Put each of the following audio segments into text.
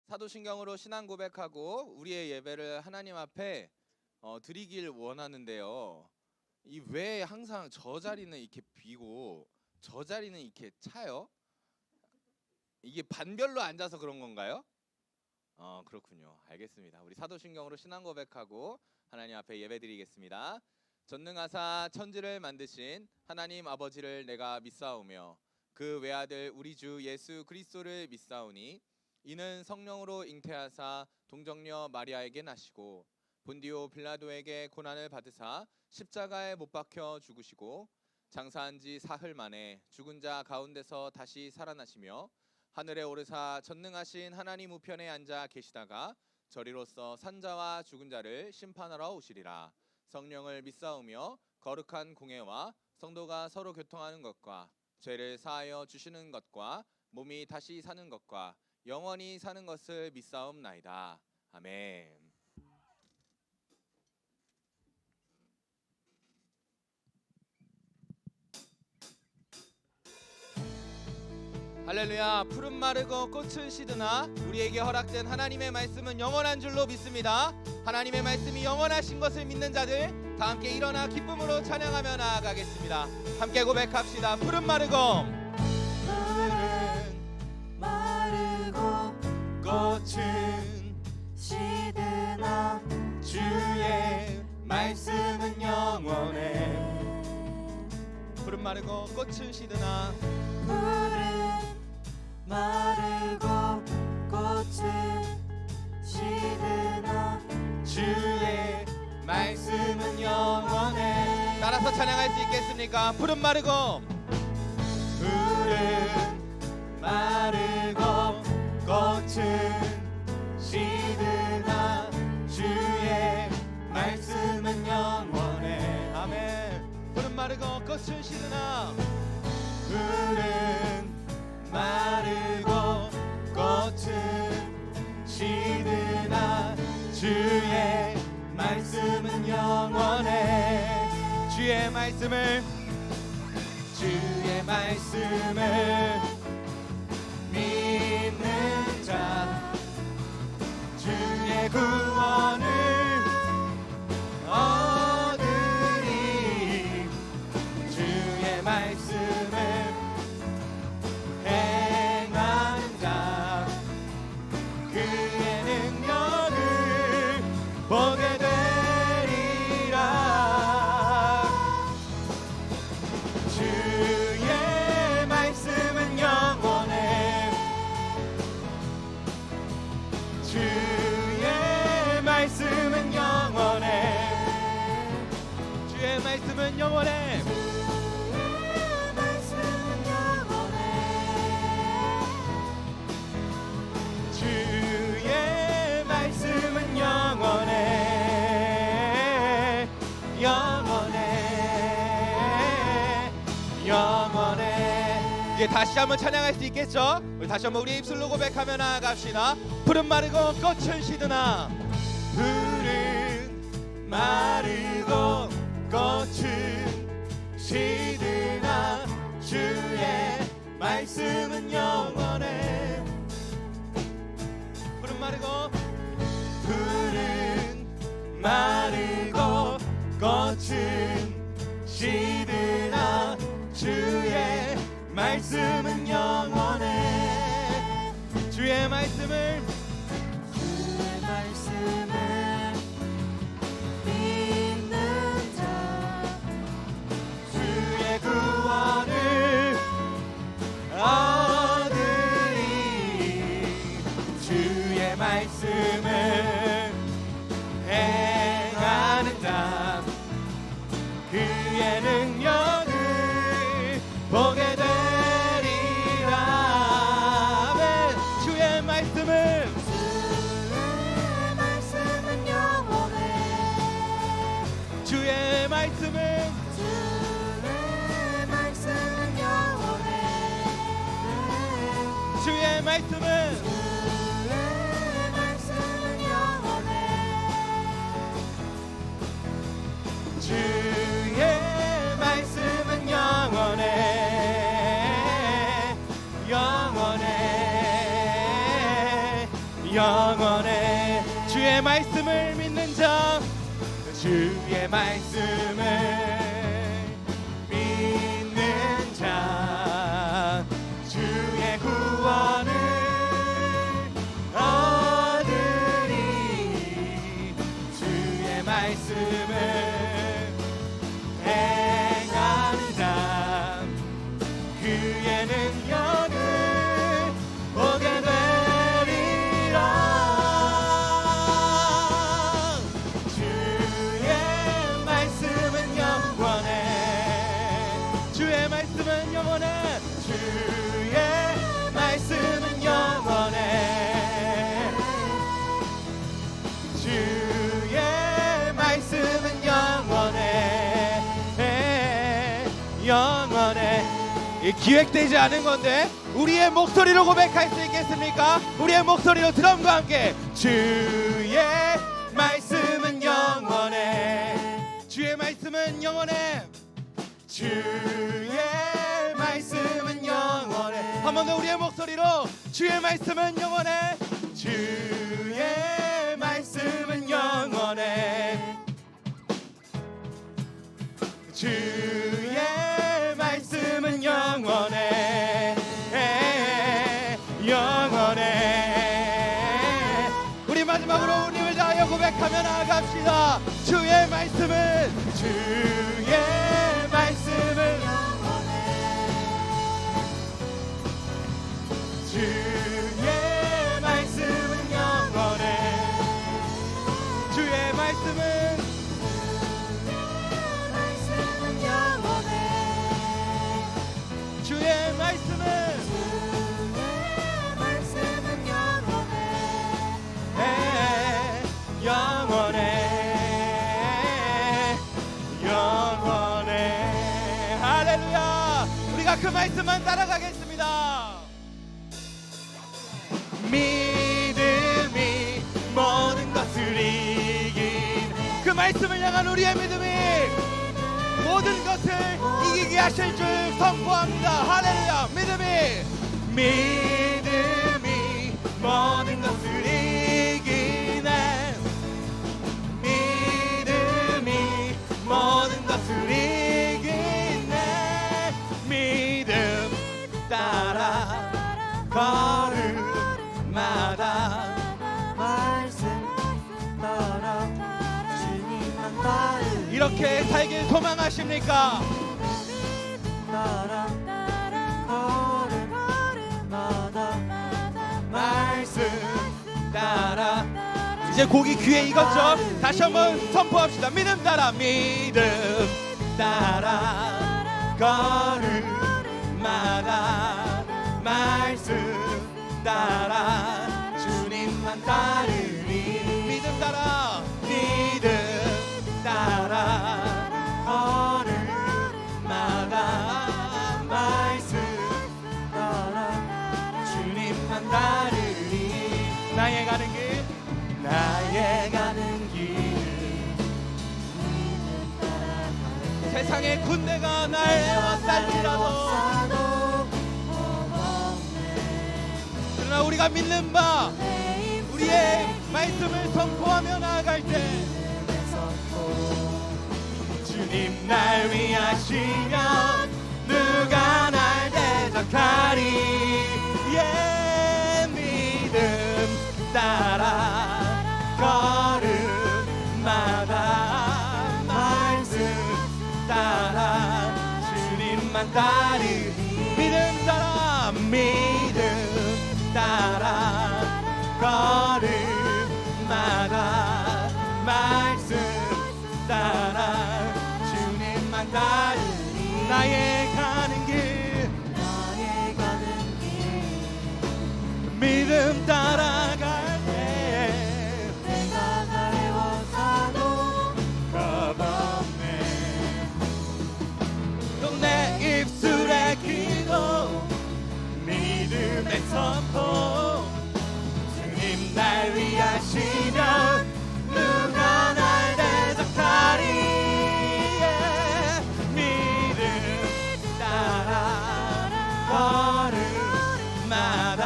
사도신경으로 신앙 고백하고 우리의 예배를 하나님 앞에 드리길 원하는데요. 이 왜 항상 저 자리는 이렇게 비고 저 자리는 이렇게 차요? 이게 반별로 앉아서 그런 건가요? 그렇군요. 알겠습니다. 우리 사도신경으로 신앙 고백하고 하나님 앞에 예배드리겠습니다. 전능하사 천지를 만드신 하나님 아버지를 내가 믿사오며 그 외아들 우리 주 예수 그리스도를 믿사오니 이는 성령으로 잉태하사 동정녀 마리아에게 나시고 본디오 빌라도에게 고난을 받으사 십자가에 못 박혀 죽으시고 장사한 지 사흘 만에 죽은 자 가운데서 다시 살아나시며 하늘에 오르사 전능하신 하나님 우편에 앉아 계시다가 저리로서 산자와 죽은 자를 심판하러 오시리라. 성령을 믿사오며 거룩한 공예와 성도가 서로 교통하는 것과 죄를 사하여 주시는 것과 몸이 다시 사는 것과 영원히 사는 것을 믿사옵나이다. 아멘. 할렐루야. 푸른 마르고 꽃은 시드나 우리에게 허락된 하나님의 말씀은 영원한 줄로 믿습니다. 하나님의 말씀이 영원하신 것을 믿는 자들 다 함께 일어나 기쁨으로 찬양하며 나아가겠습니다. 함께 고백합시다. 푸른 마르고 꽃은 시드나 주의 말씀은 영원해. 푸른 마르고 꽃은 시드나 푸른 마르고 꽃은 시드나 주의 말씀은 영원해. 따라서 찬양할 수 있겠습니까? 푸른 마르고 꽃은 시드나 주의 말씀은 영원해. 아멘. 푸른 마르고 꽃은 시드나 꽃은 시드나 주의 말씀은 영원해. 주의 말씀을 믿는 자 주의 구원을 얻으리. 주의 말씀을 행하는 자 그의 능력을 보게 되리라. 주의 말씀은 영원해. 주의 말씀은 영원해. 주의 말씀은 영원해. 주의 말씀은 영원해. 영원해. 이제 다시 한번 찬양할 수 있겠죠? 우리 다시 한번 우리 입술로 고백하며 나아갑시다. 푸른 마르고 꽃은 시드나 푸른 마르고 꽃은 시드나 주의 말씀은 영원해. 푸른 마르고 꽃은 시드나 주의 말씀은 영원해. 주의 말씀을 믿는 자 주의 구원을 얻으리. 주의 말씀을 행하는 자 그의 능력을 보게 되리라. 아멘. 주의 말씀을 영원해. 주의 말씀을 영원해. 주의 말씀은 주의 말씀은 영원해. 영원해. 영원해. 주의 말씀을 믿는 자, 주의 말씀을 믿는 자, 주의 구원을 얻으리. 주의 말씀을 행하는 자, 그의 능력을 보게 되리라. 주의 말씀은 영원해. 주의 말씀은 영원해. 주의 말씀은 영원해. 주의 말씀은 영원해. 영원해. 기획되지 않은 건데 우리의 목소리로 고백할 수 있겠습니까? 우리의 목소리로 드럼과 함께 주의 말씀은 영원해. 주의 말씀은 영원해. 주의 말씀은 영원해. 한 번 더 우리의 목소리로 주의 말씀은 영원해. 주의 말씀은 영원해. 주의 말씀은 영원해. 영원해. 우리 마지막으로 우리를 다하여 고백하며 나아갑시다. 주의 말씀은 주의 말씀은 주의 말씀은 영원해. 주의 말씀은 주의 말씀은 영원해. 영원해. 할렐루야. 우리가 그 말씀만 따라가겠습니다. 믿음이 모든 것을 이긴, 그 말씀을 향한 우리의 믿음이 모든 것을 이기게 하실 줄 선포합니다. 할렐루야. 믿음이 모든 것을 이기네. 믿음이 모든 것을 이기네. 믿음 따라 걸음마다 말씀 따라 주님만 따르. 이렇게 살길 소망하십니까? 따라 걸음마다 말씀 따라. 이제 곡이 귀에 익었죠? 다시 한번 선포합시다. 믿음 따라 걸음마다 말씀 따라 주님만 따르리. 믿음 따라 걸음마다 말씀 따라 주님만 따르리. 나의 가는 길 세상의 군대가 날 에워쌀지라도 그러나 우리가 믿는 바 우리의 말씀을 선포하며 나아갈 때 주님 날 위하시면 누가 날 대적하리. 예, 믿음 따라 걸음마다 말씀 따라 주님만 따르리. 믿음 따라 걸음마다 말씀 따라 주님만 따르리. 나의 가는 길 믿음 따라갈 때 내가 가려워서도 겁없네. 또 내 입술의 기도 믿음의 선포 주님 날 위하시면 누가 날 대적하리. 믿음 따라 걸음마다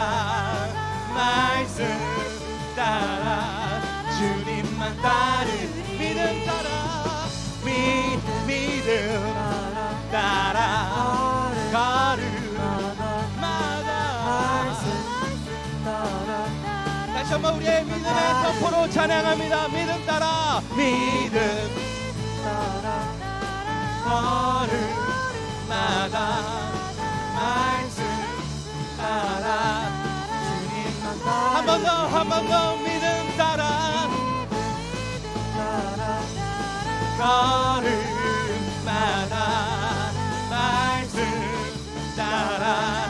말씀 다시 한번 우리의 믿음의 선포로 찬양합니다. 믿음 따라 믿음 따라 걸음마다 말씀 따라 주님만 한 번 더 믿음 따라 따라 걸음마다 말씀 따라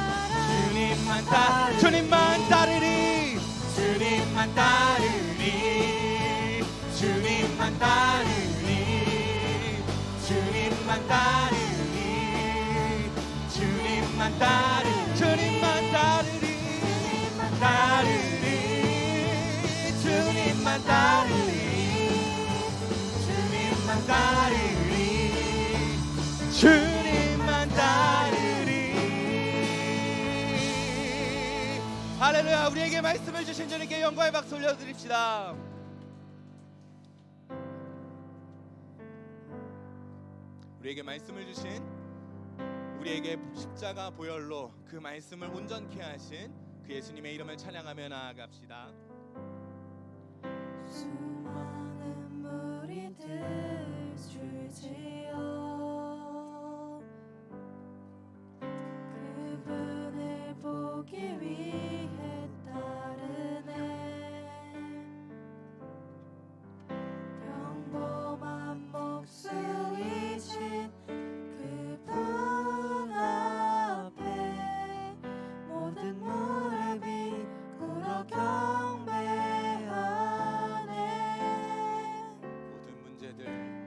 주님만 따르리 주님만 따르리 주님만 따르리 주님만 따르리 주님만 따르리 주님만 따르리 따르리 주님만 따르리 주님만 따르리 주님만 따르리. 할렐루야. 우리에게 말씀을 주신 주님께 영광의 박수 올려드립시다. 우리에게 말씀을 주신 우리에게 십자가 보혈로 그 말씀을 온전케 하신 그 예수님의 이름을 찬양하며 나아갑시다. 수많은 무리들 줄지어 그분을 보기 위해 따르네 평범한 목숨이신 그분 앞에 모든 무릎이 꿇어 경배하네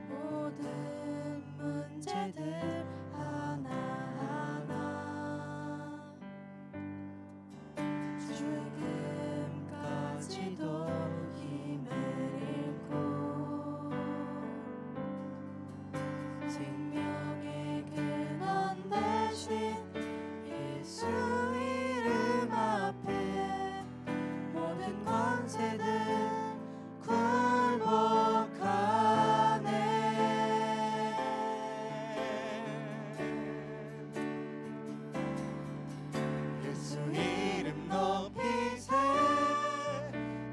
모든 문제들 하나하나 죽음까지도 힘을 잃고 생명의 근원 대신 예수 이름 앞에 모든 권세들 굴복하네 예수 이름 높이세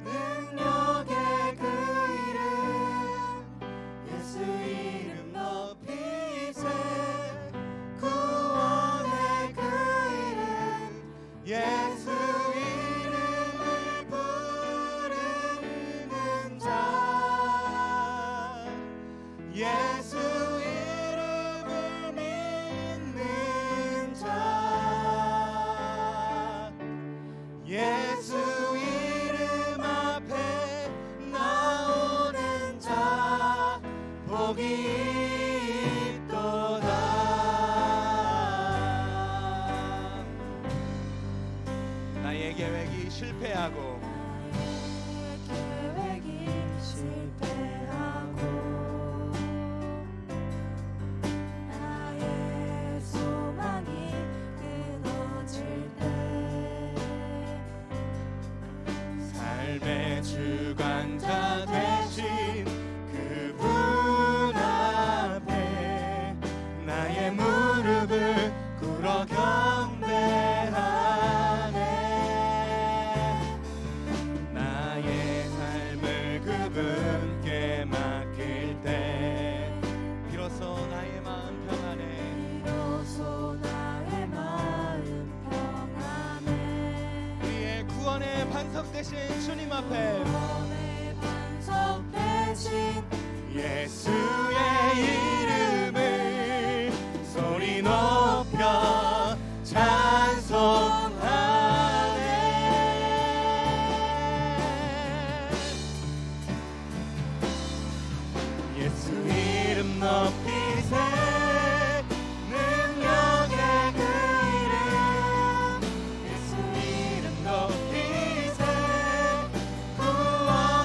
능력의 그 이름 예수 이름 높이세 구원의 그 이름 예수 이름을 부르는 자 예수 이름을 믿는 자 예수 이름 앞에 나오는 자 복이 있도다. 나의 계획이 실패하고 나의 계획이 실패하고 나의 소망이 끊어질 때 삶의 주관자 되신 그분 앞에 나의 무릎을 꿇어 경배하네 나의 삶을 그분께 맡길 때 비로소 나의 마음 평안해 비로소 나의 마음 평안해 우리의 구원의 반석 되신 주님 앞에 구원의 반석 대신 예수의 이름을 소리 높여 찬송하네 예수 이름 높이세 능력의 그 이름 예수 이름 높이세 구원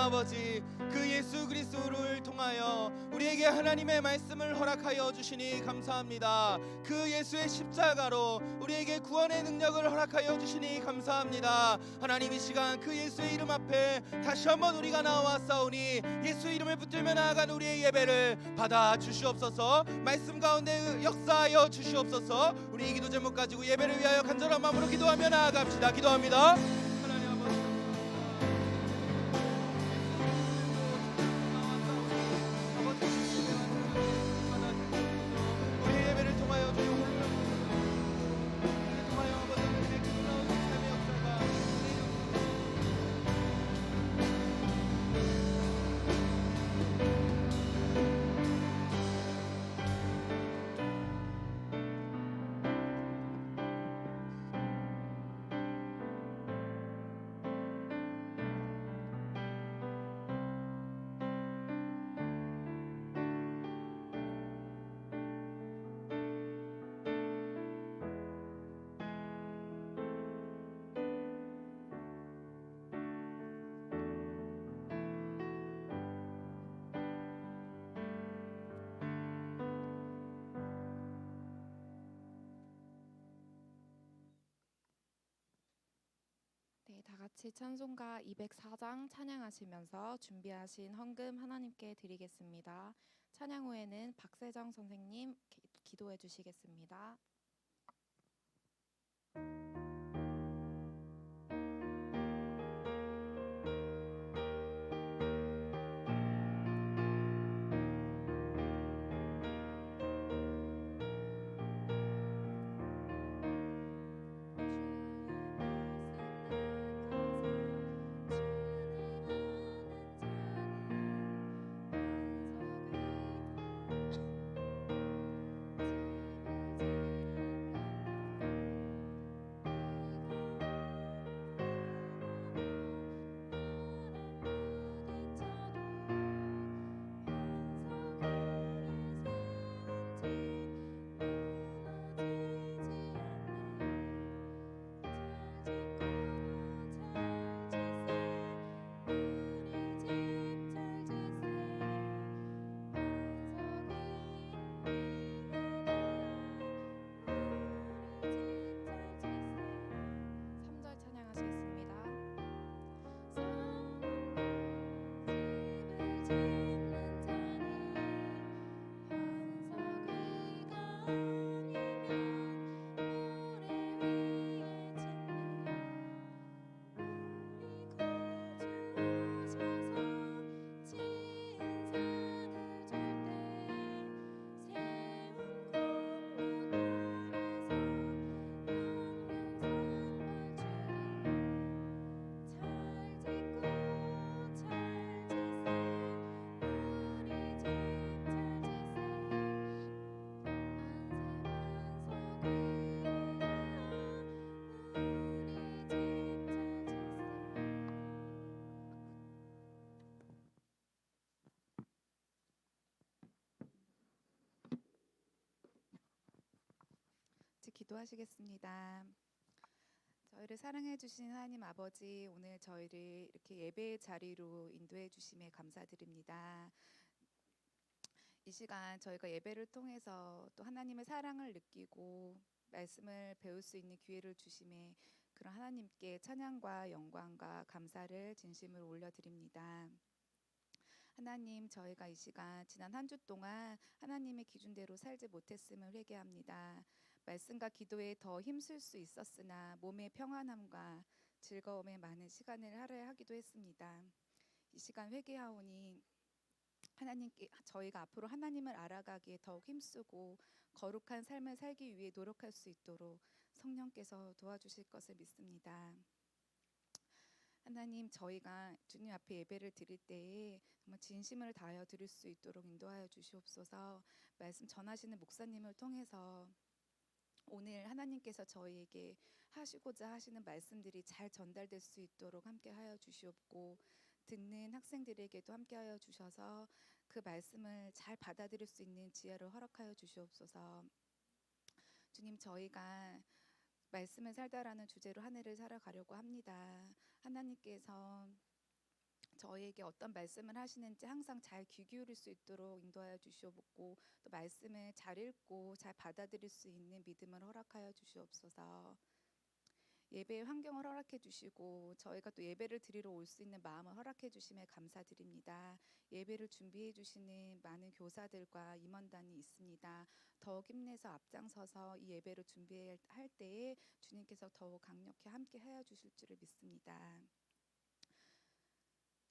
아버지, 그 예수 그리스도를 통하여 우리에게 하나님의 말씀을 허락하여 주시니 감사합니다. 그 예수의 십자가로 우리에게 구원의 능력을 허락하여 주시니 감사합니다. 하나님, 이 시간 그 예수의 이름 앞에 다시 한번 우리가 나와 싸우니 예수의 이름을 붙들며 나아간 우리의 예배를 받아 주시옵소서. 말씀 가운데 역사하여 주시옵소서. 우리 이 기도 제목 가지고 예배를 위하여 간절한 마음으로 기도하며 나아갑시다. 기도합니다. 하나님 아버지, 우리의 예배를 통하여 주여 홀로 통하여 아버지 하나님의 그 놀라운 삶의 역사가 네, 다 같이 찬송가 204장 찬양하시면서 준비하신 헌금 하나님께 드리겠습니다. 찬양 후에는 박세정 선생님 기도해 주시겠습니다. 기도하시겠습니다. 저희를 사랑해 주신 하나님 아버지, 오늘 저희를 이렇게 예배의 자리로 인도해 주심에 감사드립니다. 이 시간 저희가 예배를 통해서 또 하나님의 사랑을 느끼고 말씀을 배울 수 있는 기회를 주심에 그런 하나님께 찬양과 영광과 감사를 진심으로 올려드립니다. 하나님, 저희가 이 시간 지난 한 주 동안 하나님의 기준대로 살지 못했음을 회개합니다. 말씀과 기도에 더 힘쓸 수 있었으나 몸의 평안함과 즐거움에 많은 시간을 할애하기도 했습니다. 이 시간 회개하오니 하나님께 저희가 앞으로 하나님을 알아가기에 더욱 힘쓰고 거룩한 삶을 살기 위해 노력할 수 있도록 성령께서 도와주실 것을 믿습니다. 하나님, 저희가 주님 앞에 예배를 드릴 때에 정말 진심을 다하여 드릴 수 있도록 인도하여 주시옵소서. 말씀 전하시는 목사님을 통해서 오늘 하나님께서 저희에게 하시고자 하시는 말씀들이 잘 전달될 수 있도록 함께하여 주시옵고, 듣는 학생들에게도 함께하여 주셔서 그 말씀을 잘 받아들일 수 있는 지혜를 허락하여 주시옵소서. 주님, 저희가 말씀을 살다라는 주제로 한 해를 살아가려고 합니다. 하나님께서 저희에게 어떤 말씀을 하시는지 항상 잘 귀 기울일 수 있도록 인도하여 주시옵고 또 말씀을 잘 읽고 잘 받아들일 수 있는 믿음을 허락하여 주시옵소서. 예배의 환경을 허락해 주시고 저희가 또 예배를 드리러 올 수 있는 마음을 허락해 주심에 감사드립니다. 예배를 준비해 주시는 많은 교사들과 임원단이 있습니다. 더욱 힘내서 앞장서서 이 예배를 준비할 때에 주님께서 더욱 강력히 함께 하여 주실 줄을 믿습니다.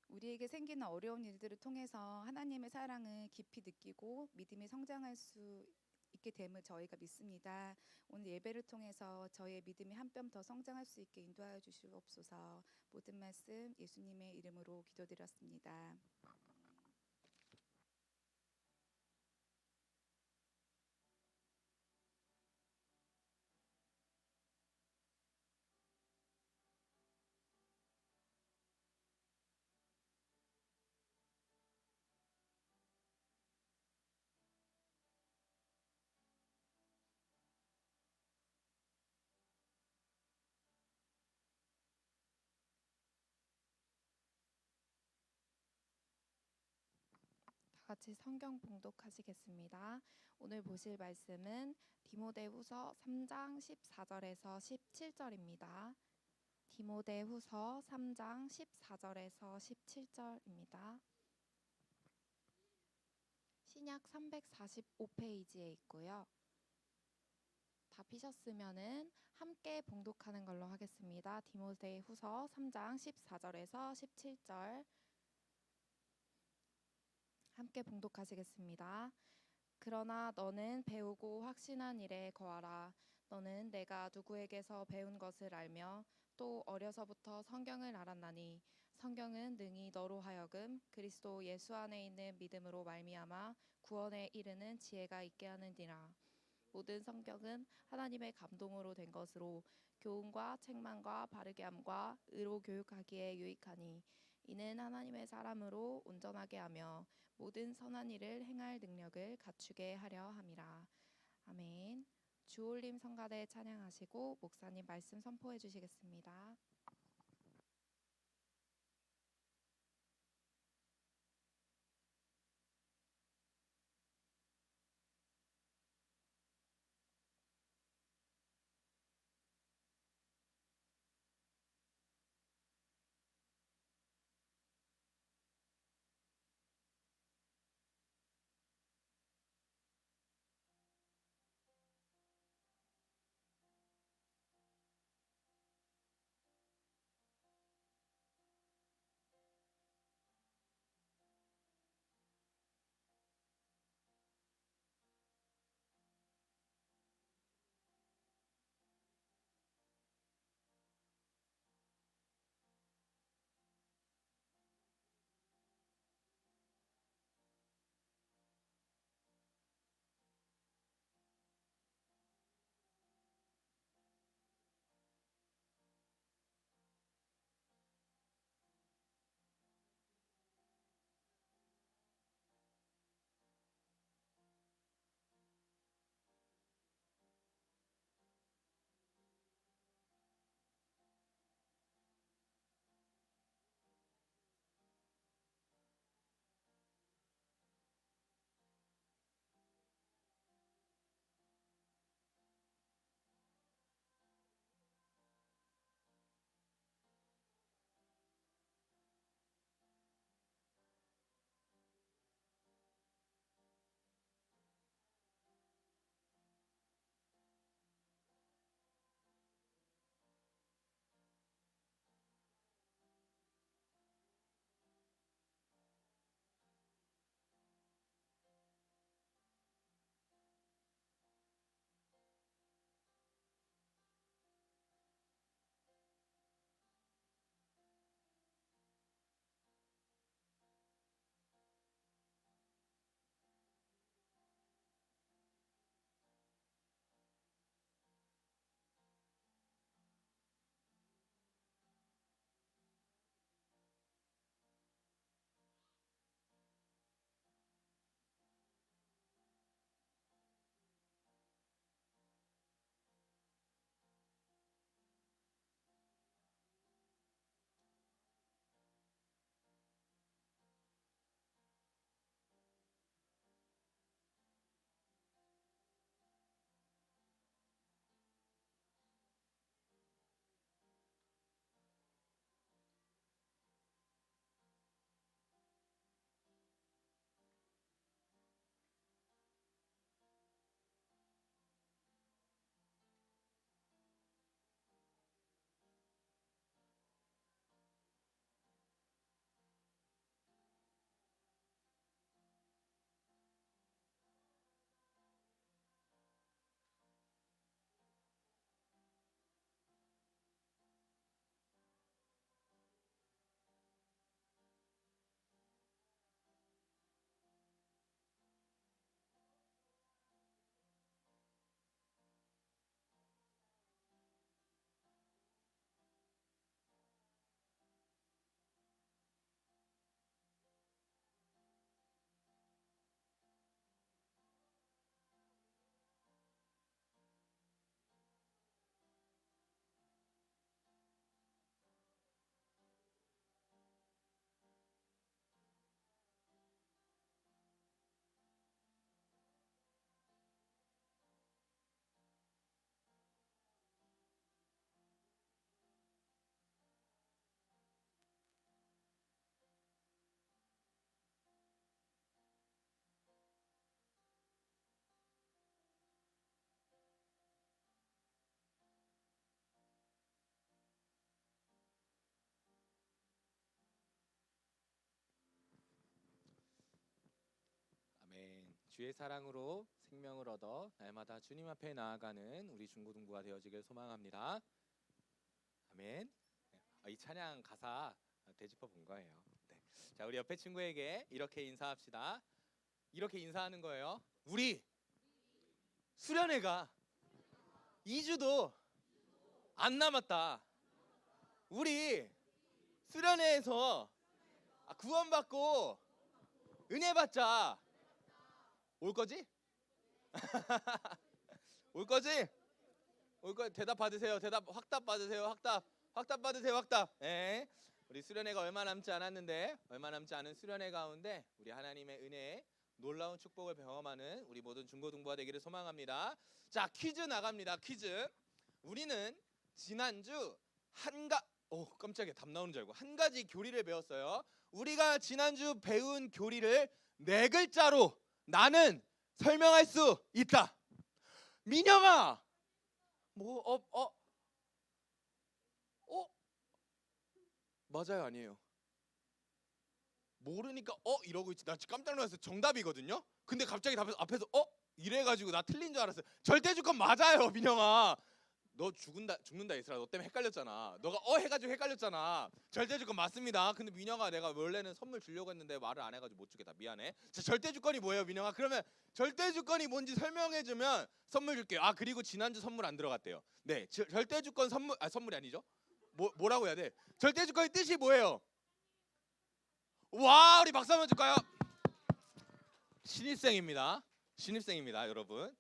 우리에게 생기는 어려운 일들을 통해서 하나님의 사랑을 깊이 느끼고 믿음이 성장할 수 있게 됨을 저희가 믿습니다. 오늘 예배를 통해서 저희의 믿음이 한 뼘 더 성장할 수 있게 인도하여 주시옵소서. 모든 말씀 예수님의 이름으로 기도드렸습니다. 다 같이 성경 봉독하시겠습니다. 오늘 보실 말씀은 디모데후서 3장 14절에서 17절입니다. 디모데후서 3장 14절에서 17절입니다. 신약 345페이지에 있고요. 다 피셨으면은 함께 봉독하는 걸로 하겠습니다. 디모데후서 3장 14절에서 17절 함께 봉독하시겠습니다. 그러나 너는 배우고 확신한 일에 거하라. 너는 내가 누구에게서 배운 것을 알며 또 어려서부터 성경을 알았나니 성경은 능히 너로 하여금 그리스도 예수 안에 있는 믿음으로 말미암아 구원에 이르는 지혜가 있게 하느니라. 모든 성경은 하나님의 감동으로 된 것으로 교훈과 책망과 바르게 함과 의로 교육하기에 유익하니 이는 하나님의 사람으로 온전하게 하며 모든 선한 일을 행할 능력을 갖추게 하려 함이라. 아멘. 주올림 성가대 찬양하시고 목사님 말씀 선포해 주시겠습니다. 주의 사랑으로 생명을 얻어 날마다 주님 앞에 나아가는 우리 중고등부가 되어지길 소망합니다. 아멘. 이 찬양 가사 되짚어 본 거예요. 네. 자, 우리 옆에 친구에게 이렇게 인사합시다. 이렇게 인사하는 거예요. 우리 수련회가 2주도 안 남았다. 우리 수련회에서 구원받고 은혜 받자. 올 거지? 올 거지? 올 거 대답 받으세요. 확답 받으세요. 확답 받으세요. 확답. 예. 우리 수련회가 얼마 남지 않았는데 얼마 남지 않은 수련회 가운데 우리 하나님의 은혜에 놀라운 축복을 경험하는 우리 모든 중고등부가 되기를 소망합니다. 자, 퀴즈 나갑니다. 퀴즈. 우리는 지난주 깜짝이야, 답 나오는 줄 알고 한 가지 교리를 배웠어요. 우리가 지난주 배운 교리를 4글자로 나는 설명할 수 있다. 민영아, 맞아요, 아니에요? 모르니까 이러고 있지. 나 지금 깜짝 놀랐어요. 정답이거든요. 근데 갑자기 앞에서 이래가지고 나 틀린 줄 알았어요. 절대주권 맞아요, 민영아. 너 죽는다 얘들아. 너 때문에 헷갈렸잖아. 너가 해가지고 헷갈렸잖아. 절대주권 맞습니다. 근데 민영아, 내가 원래는 선물 주려고 했는데 말을 안 해가지고 못 주겠다. 미안해. 자, 절대주권이 뭐예요, 민영아? 그러면 절대주권이 뭔지 설명해주면 선물 줄게요. 그리고 지난주 선물 안 들어갔대요. 네, 절대주권 선물이 아니죠? 뭐라고 해야 돼? 절대주권의 뜻이 뭐예요? 와, 우리 박수 한번 줄까요? 신입생입니다, 여러분.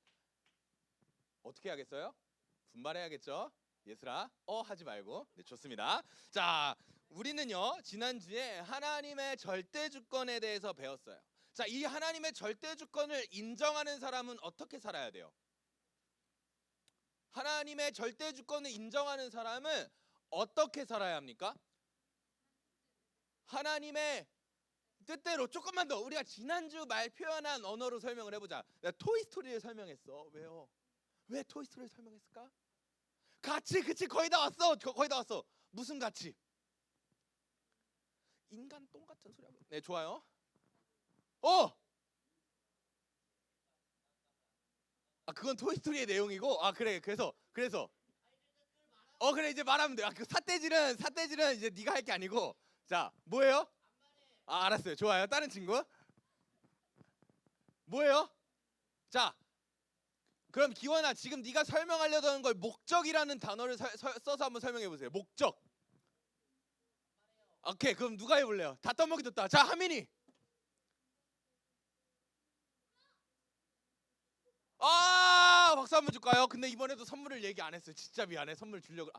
어떻게 하겠어요? 분발해야겠죠? 예슬아, 하지 말고. 네, 좋습니다. 자, 우리는요 지난주에 하나님의 절대주권에 대해서 배웠어요. 자, 이 하나님의 절대주권을 인정하는 사람은 어떻게 살아야 돼요? 하나님의 절대주권을 인정하는 사람은 어떻게 살아야 합니까? 하나님의 뜻대로. 조금만 더 우리가 지난주 말 표현한 언어로 설명을 해보자. 내가 토이스토리를 설명했어. 왜요? 왜 토이스토리를 설명했을까? 가치. 그치, 거의 다 왔어. 무슨 가치? 인간 똥 같은 소리 하고. 네, 좋아요. 그건 토이스토리의 내용이고. 그래. 그래서 그래, 이제 말하면 돼. 그 삿대질은 이제 네가 할 게 아니고. 자, 뭐예요? 알았어요. 좋아요. 다른 친구 뭐예요? 자, 그럼 기원아, 지금 네가 설명하려던 걸 목적이라는 단어를 써서 한번 설명해 보세요. 목적. 오케이, 그럼 누가 해볼래요? 다 떠먹이 뒀다. 자, 하민이. 박수 한번 줄까요? 근데 이번에도 선물을 얘기 안 했어요. 진짜 미안해. 선물 주려고.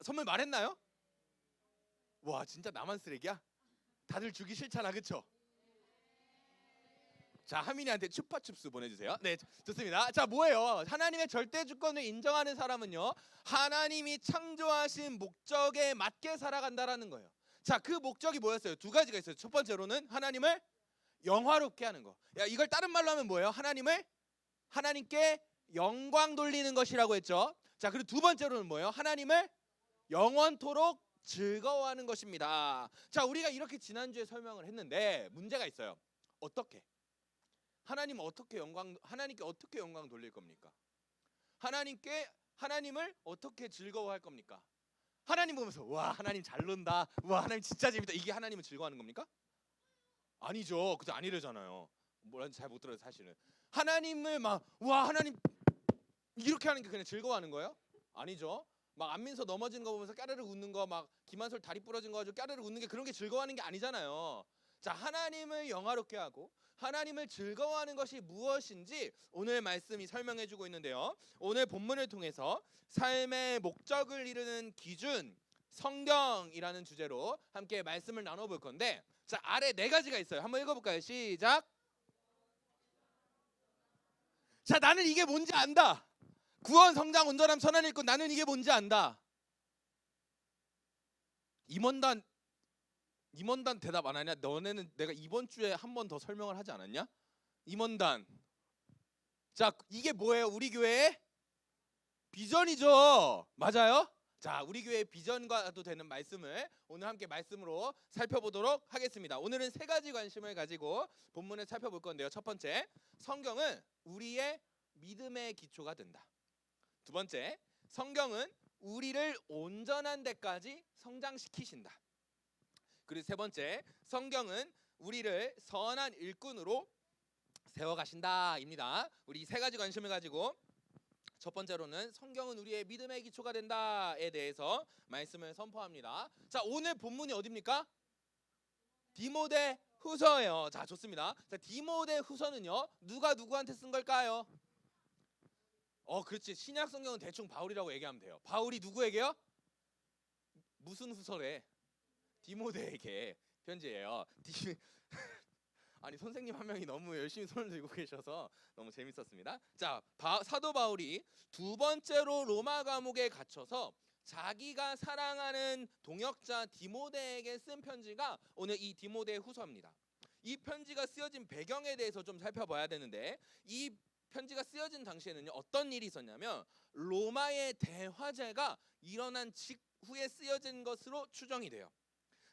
선물 말했나요? 와, 진짜 나만 쓰레기야? 다들 주기 싫잖아, 그쵸? 자, 하민이한테 추파춥스 보내주세요. 네, 좋습니다. 자, 뭐예요? 하나님의 절대주권을 인정하는 사람은요, 하나님이 창조하신 목적에 맞게 살아간다라는 거예요. 자, 그 목적이 뭐였어요? 2가지가 있어요. 첫 번째로는 하나님을 영화롭게 하는 거. 이걸 다른 말로 하면 뭐예요? 하나님께 영광 돌리는 것이라고 했죠. 자, 그리고 2번째로는 뭐예요? 하나님을 영원토록 즐거워하는 것입니다. 자, 우리가 이렇게 지난주에 설명을 했는데 문제가 있어요. 어떻게? 하나님께 어떻게 영광 돌릴 겁니까? 하나님을 어떻게 즐거워할 겁니까? 하나님 보면서 와, 하나님 잘 논다. 와, 하나님 진짜 재밌다. 이게 하나님을 즐거워하는 겁니까? 아니죠. 그죠? 아니래잖아요. 뭐라는지 잘 못 들어요, 사실은. 하나님을 와, 하나님 이렇게 하는 게 그냥 즐거워하는 거예요? 아니죠. 안민서 넘어지는 거 보면서 까르르 웃는 거, 김한솔 다리 부러진 거 가지고 까르르 웃는 게 그런 게 즐거워하는 게 아니잖아요. 자, 하나님을 영화롭게 하고 하나님을 즐거워하는 것이 무엇인지 오늘 말씀이 설명해주고 있는데요. 오늘 본문을 통해서 삶의 목적을 이루는 기준, 성경이라는 주제로 함께 말씀을 나눠볼 건데, 자, 아래 4가지가 있어요. 한번 읽어볼까요? 시작. 자, 나는 이게 뭔지 안다. 구원, 성장, 온전함, 선한 일꾼. 나는 이게 뭔지 안다. 임원단 대답 안 하냐? 너네는 내가 이번 주에 한 번 더 설명을 하지 않았냐? 임원단. 자, 이게 뭐예요? 우리 교회의 비전이죠. 맞아요? 자, 우리 교회의 비전과도 되는 말씀을 오늘 함께 말씀으로 살펴보도록 하겠습니다. 오늘은 세 가지 관심을 가지고 본문을 살펴볼 건데요. 첫 번째, 성경은 우리의 믿음의 기초가 된다. 두 번째, 성경은 우리를 온전한 데까지 성장시키신다. 그리고 세 번째, 성경은 우리를 선한 일꾼으로 세워가신다입니다. 우리 이 세 가지 관심을 가지고 첫 번째로는 성경은 우리의 믿음의 기초가 된다에 대해서 말씀을 선포합니다. 자, 오늘 본문이 어디입니까? 디모데 후서예요. 자, 좋습니다. 자, 디모데 후서는요, 누가 누구한테 쓴 걸까요? 그렇지. 신약 성경은 대충 바울이라고 얘기하면 돼요. 바울이 누구에게요? 무슨 후서래? 디모데에게 편지예요. 아니, 선생님 한 명이 너무 열심히 손을 들고 계셔서 너무 재밌었습니다. 자, 사도 바울이 두 번째로 로마 감옥에 갇혀서 자기가 사랑하는 동역자 디모데에게 쓴 편지가 오늘 이 디모데 후서입니다. 이 편지가 쓰여진 배경에 대해서 좀 살펴봐야 되는데, 이 편지가 쓰여진 당시에는요, 어떤 일이 있었냐면 로마의 대화재가 일어난 직후에 쓰여진 것으로 추정이 돼요.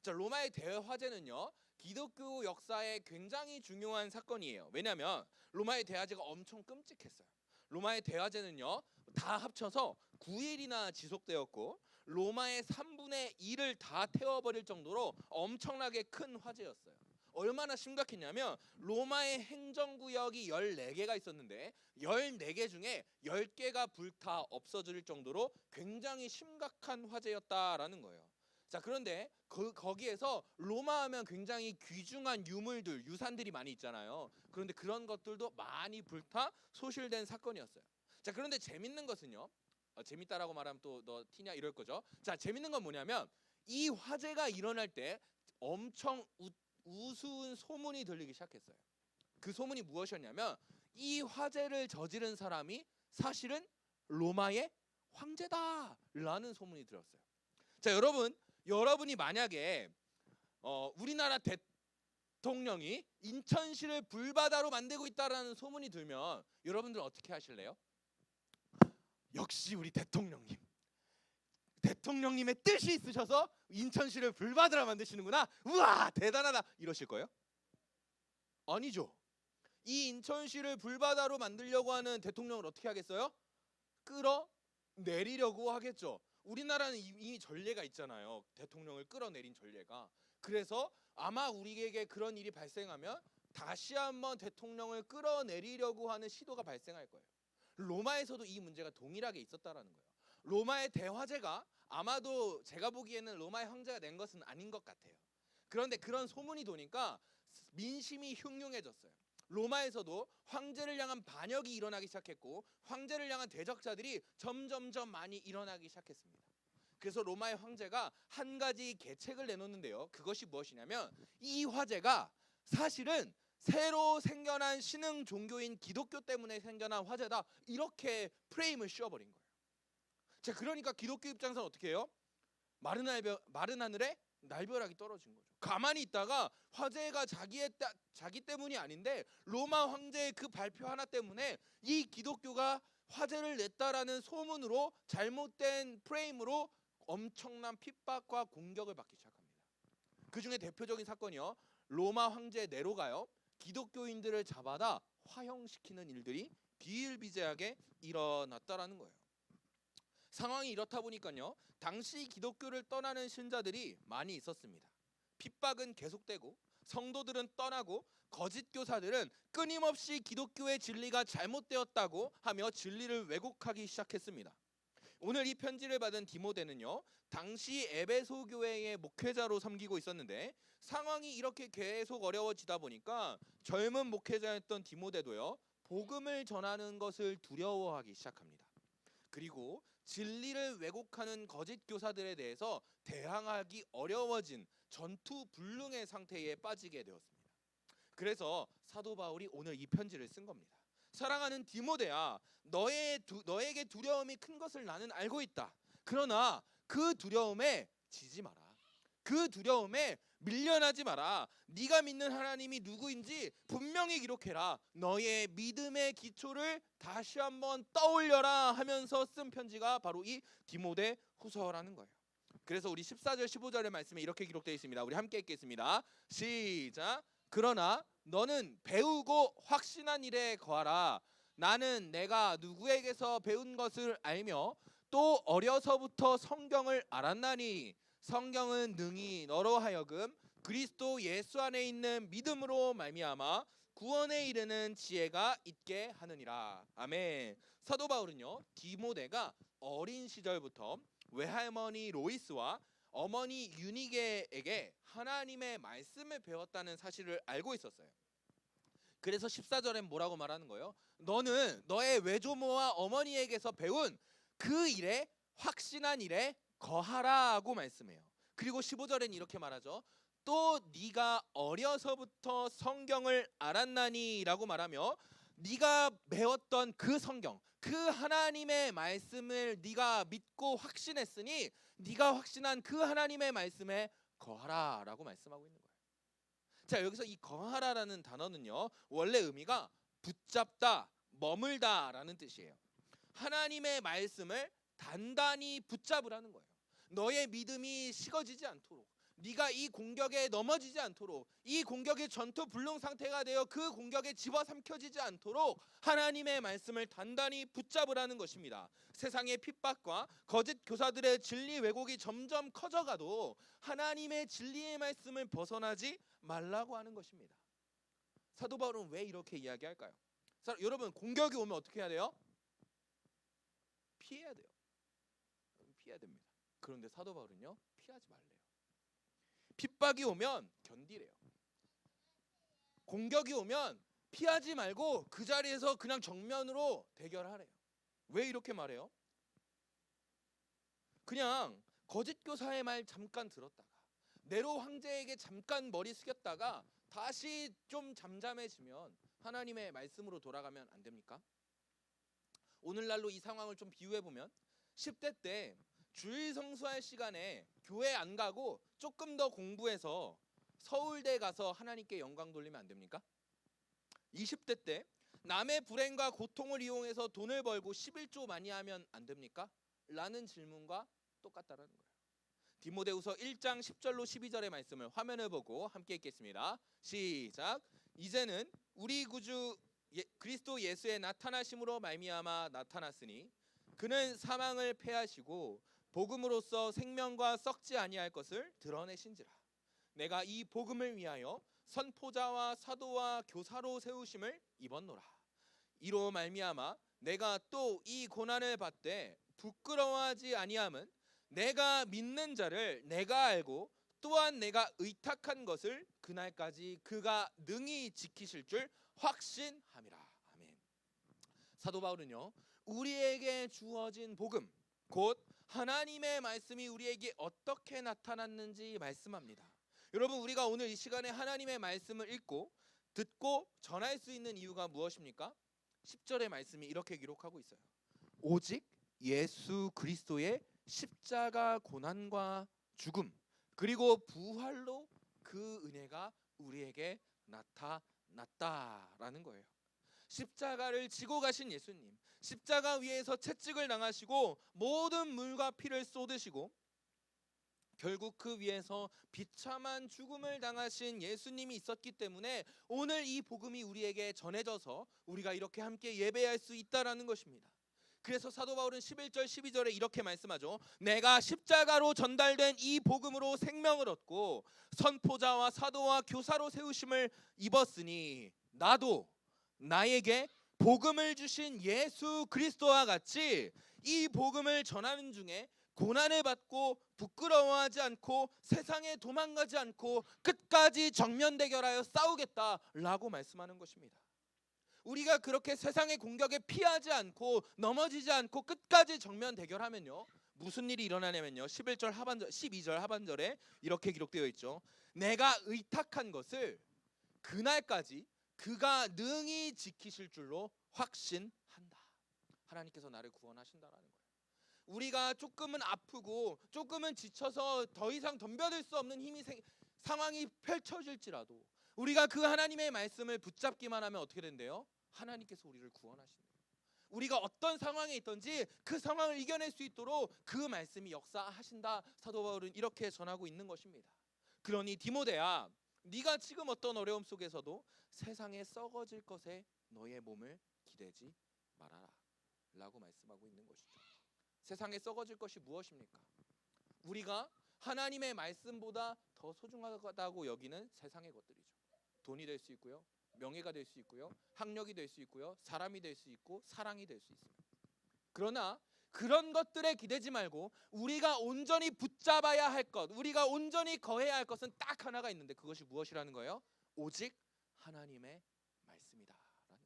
자, 로마의 대화재는요, 기독교 역사에 굉장히 중요한 사건이에요. 왜냐하면 로마의 대화재가 엄청 끔찍했어요. 로마의 대화재는요, 다 합쳐서 9일이나 지속되었고 로마의 3분의 1을 다 태워버릴 정도로 엄청나게 큰 화재였어요. 얼마나 심각했냐면 로마의 행정구역이 14개가 있었는데 14개 중에 10개가 불타 없어질 정도로 굉장히 심각한 화재였다라는 거예요. 자, 그런데 거기에서 로마 하면 굉장히 귀중한 유물들, 유산들이 많이 있잖아요. 그런데 그런 것들도 많이 불타 소실된 사건이었어요. 자, 그런데 재밌는 것은요, 재밌다라고 말하면 또 너 티냐 이럴 거죠. 자, 재밌는 건 뭐냐면 이 화재가 일어날 때 엄청 우스운 소문이 들리기 시작했어요. 그 소문이 무엇이었냐면 이 화재를 저지른 사람이 사실은 로마의 황제다라는 소문이 들었어요. 자, 여러분이 만약에 우리나라 대통령이 인천시를 불바다로 만들고 있다라는 소문이 들면 여러분들 어떻게 하실래요? 역시 우리 대통령님의 뜻이 있으셔서 인천시를 불바다로 만드시는구나. 우와, 대단하다 이러실 거예요? 아니죠. 이 인천시를 불바다로 만들려고 하는 대통령을 어떻게 하겠어요? 끌어내리려고 하겠죠. 우리나라는 이미 전례가 있잖아요. 대통령을 끌어내린 전례가. 그래서 아마 우리에게 그런 일이 발생하면 다시 한번 대통령을 끌어내리려고 하는 시도가 발생할 거예요. 로마에서도 이 문제가 동일하게 있었다라는 거예요. 로마의 대화재가 아마도 제가 보기에는 로마의 황제가 낸 것은 아닌 것 같아요. 그런데 그런 소문이 도니까 민심이 흉흉해졌어요. 로마에서도 황제를 향한 반역이 일어나기 시작했고 황제를 향한 대적자들이 점점점 많이 일어나기 시작했습니다. 그래서 로마의 황제가 한 가지 계책을 내놓는데요. 그것이 무엇이냐면 이 화재가 사실은 새로 생겨난 신흥 종교인 기독교 때문에 생겨난 화재다, 이렇게 프레임을 씌워버린 거예요. 자, 그러니까 기독교 입장에서는 어떻게 해요? 마른 하늘에 날벼락이 떨어진 거죠. 가만히 있다가 화재가 자기 때문이 아닌데 로마 황제의 그 발표 하나 때문에 이 기독교가 화재를 냈다라는 소문으로 잘못된 프레임으로 엄청난 핍박과 공격을 받기 시작합니다. 그 중에 대표적인 사건이요, 로마 황제 네로가요, 기독교인들을 잡아다 화형시키는 일들이 비일비재하게 일어났다라는 거예요. 상황이 이렇다 보니까요, 당시 기독교를 떠나는 신자들이 많이 있었습니다. 핍박은 계속되고 성도들은 떠나고 거짓 교사들은 끊임없이 기독교의 진리가 잘못되었다고 하며 진리를 왜곡하기 시작했습니다. 오늘 이 편지를 받은 디모데는요, 당시 에베소 교회의 목회자로 섬기고 있었는데 상황이 이렇게 계속 어려워지다 보니까 젊은 목회자였던 디모데도요, 복음을 전하는 것을 두려워하기 시작합니다. 그리고 진리를 왜곡하는 거짓 교사들에 대해서 대항하기 어려워진 전투불능의 상태에 빠지게 되었습니다. 그래서 사도 바울이 오늘 이 편지를 쓴 겁니다. 사랑하는 디모데야, 너에게 두려움이 큰 것을 나는 알고 있다. 그러나 그 두려움에 지지 마라. 그 두려움에 밀려나지 마라. 네가 믿는 하나님이 누구인지 분명히 기록해라. 너의 믿음의 기초를 다시 한번 떠올려라 하면서 쓴 편지가 바로 이 디모데 후서라는 거예요. 그래서 우리 14절 15절의 말씀에 이렇게 기록되어 있습니다. 우리 함께 읽겠습니다. 시작. 그러나 너는 배우고 확신한 일에 거하라. 나는 내가 누구에게서 배운 것을 알며 또 어려서부터 성경을 알았나니 성경은 능히 너로 하여금 그리스도 예수 안에 있는 믿음으로 말미암아 구원에 이르는 지혜가 있게 하느니라. 아멘. 사도 바울은요, 디모데가 어린 시절부터 외할머니 로이스와 어머니 유니게에게 하나님의 말씀을 배웠다는 사실을 알고 있었어요. 그래서 14절엔 뭐라고 말하는 거예요? 너는 너의 외조모와 어머니에게서 배운 그 일에 확신한 일에 거하라고 말씀해요. 그리고 15절엔 이렇게 말하죠. 또 네가 어려서부터 성경을 알았나니라고 말하며 네가 배웠던 그 성경, 그 하나님의 말씀을 네가 믿고 확신했으니 네가 확신한 그 하나님의 말씀에 거하라라고 말씀하고 있는 거예요. 자, 여기서 이 거하라라는 단어는요, 원래 의미가 붙잡다, 머물다라는 뜻이에요. 하나님의 말씀을 단단히 붙잡으라는 거예요. 너의 믿음이 식어지지 않도록, 네가 이 공격에 넘어지지 않도록, 이 공격의 전투 불능 상태가 되어 그 공격에 집어삼켜지지 않도록 하나님의 말씀을 단단히 붙잡으라는 것입니다. 세상의 핍박과 거짓 교사들의 진리 왜곡이 점점 커져가도 하나님의 진리의 말씀을 벗어나지 말라고 하는 것입니다. 사도 바울은 왜 이렇게 이야기할까요? 여러분, 공격이 오면 어떻게 해야 돼요? 피해야 돼요. 피해야 됩니다. 그런데 사도 바울은요, 피하지 말래요. 핍박이 오면 견디래요. 공격이 오면 피하지 말고 그 자리에서 그냥 정면으로 대결하래요. 왜 이렇게 말해요? 그냥 거짓 교사의 말 잠깐 들었다가 네로 황제에게 잠깐 머리 숙였다가 다시 좀 잠잠해지면 하나님의 말씀으로 돌아가면 안 됩니까? 오늘날로 이 상황을 좀 비유해 보면 10대 때 주일 성수할 시간에 교회 안 가고 조금 더 공부해서 서울대 가서 하나님께 영광 돌리면 안 됩니까? 20대 때 남의 불행과 고통을 이용해서 돈을 벌고 11조 많이 하면 안 됩니까? 라는 질문과 똑같다라는 거예요. 디모데후서 1장 10절로 12절의 말씀을 화면을 보고 함께 읽겠습니다. 시작. 이제는 우리 구주 그리스도 예수의 나타나심으로 말미암아 나타났으니 그는 사망을 패하시고 복음으로써 생명과 썩지 아니할 것을 드러내신지라. 내가 이 복음을 위하여 선포자와 사도와 교사로 세우심을 입었노라. 이로 말미암아 내가 또 이 고난을 받되 부끄러워하지 아니함은 내가 믿는 자를 내가 알고 또한 내가 의탁한 것을 그날까지 그가 능히 지키실 줄 확신함이라. 아멘. 사도 바울은요, 우리에게 주어진 복음, 곧 하나님의 말씀이 우리에게 어떻게 나타났는지 말씀합니다. 여러분, 우리가 오늘 이 시간에 하나님의 말씀을 읽고 듣고 전할 수 있는 이유가 무엇입니까? 10절의 말씀이 이렇게 기록하고 있어요. 오직 예수 그리스도의 십자가 고난과 죽음 그리고 부활로 그 은혜가 우리에게 나타났다라는 거예요. 십자가를 지고 가신 예수님, 십자가 위에서 채찍을 당하시고 모든 물과 피를 쏟으시고 결국 그 위에서 비참한 죽음을 당하신 예수님이 있었기 때문에 오늘 이 복음이 우리에게 전해져서 우리가 이렇게 함께 예배할 수 있다라는 것입니다. 그래서 사도 바울은 11절 12절에 이렇게 말씀하죠. 내가 십자가로 전달된 이 복음으로 생명을 얻고 선포자와 사도와 교사로 세우심을 입었으니 나도 나에게 복음을 주신 예수 그리스도와 같이 이 복음을 전하는 중에 고난을 받고 부끄러워하지 않고 세상에 도망가지 않고 끝까지 정면 대결하여 싸우겠다라고 말씀하는 것입니다. 우리가 그렇게 세상의 공격에 피하지 않고 넘어지지 않고 끝까지 정면 대결하면요, 무슨 일이 일어나냐면요, 11절 하반절 12절 하반절에 이렇게 기록되어 있죠. 내가 의탁한 것을 그날까지 그가 능히 지키실 줄로 확신한다. 하나님께서 나를 구원하신다라는 거예요. 우리가 조금은 아프고 조금은 지쳐서 더 이상 덤벼들 수 없는 상황이 펼쳐질지라도 우리가 그 하나님의 말씀을 붙잡기만 하면 어떻게 된대요? 하나님께서 우리를 구원하신대요. 우리가 어떤 상황에 있든지 그 상황을 이겨낼 수 있도록 그 말씀이 역사하신다. 사도 바울은 이렇게 전하고 있는 것입니다. 그러니 디모데야, 네가 지금 어떤 어려움 속에서도 세상에 썩어질 것에 너의 몸을 기대지 말아라 라고 말씀하고 있는 것이죠. 세상에 썩어질 것이 무엇입니까? 우리가 하나님의 말씀보다 더 소중하다고 여기는 세상의 것들이죠. 돈이 될 수 있고요, 명예가 될 수 있고요, 학력이 될 수 있고요, 사람이 될 수 있고 사랑이 될 수 있습니다. 그러나 그런 것들에 기대지 말고 우리가 온전히 붙잡아야 할 것, 우리가 온전히 거해야 할 것은 딱 하나가 있는데 그것이 무엇이라는 거예요? 오직 하나님의 말씀이다라는 거예요.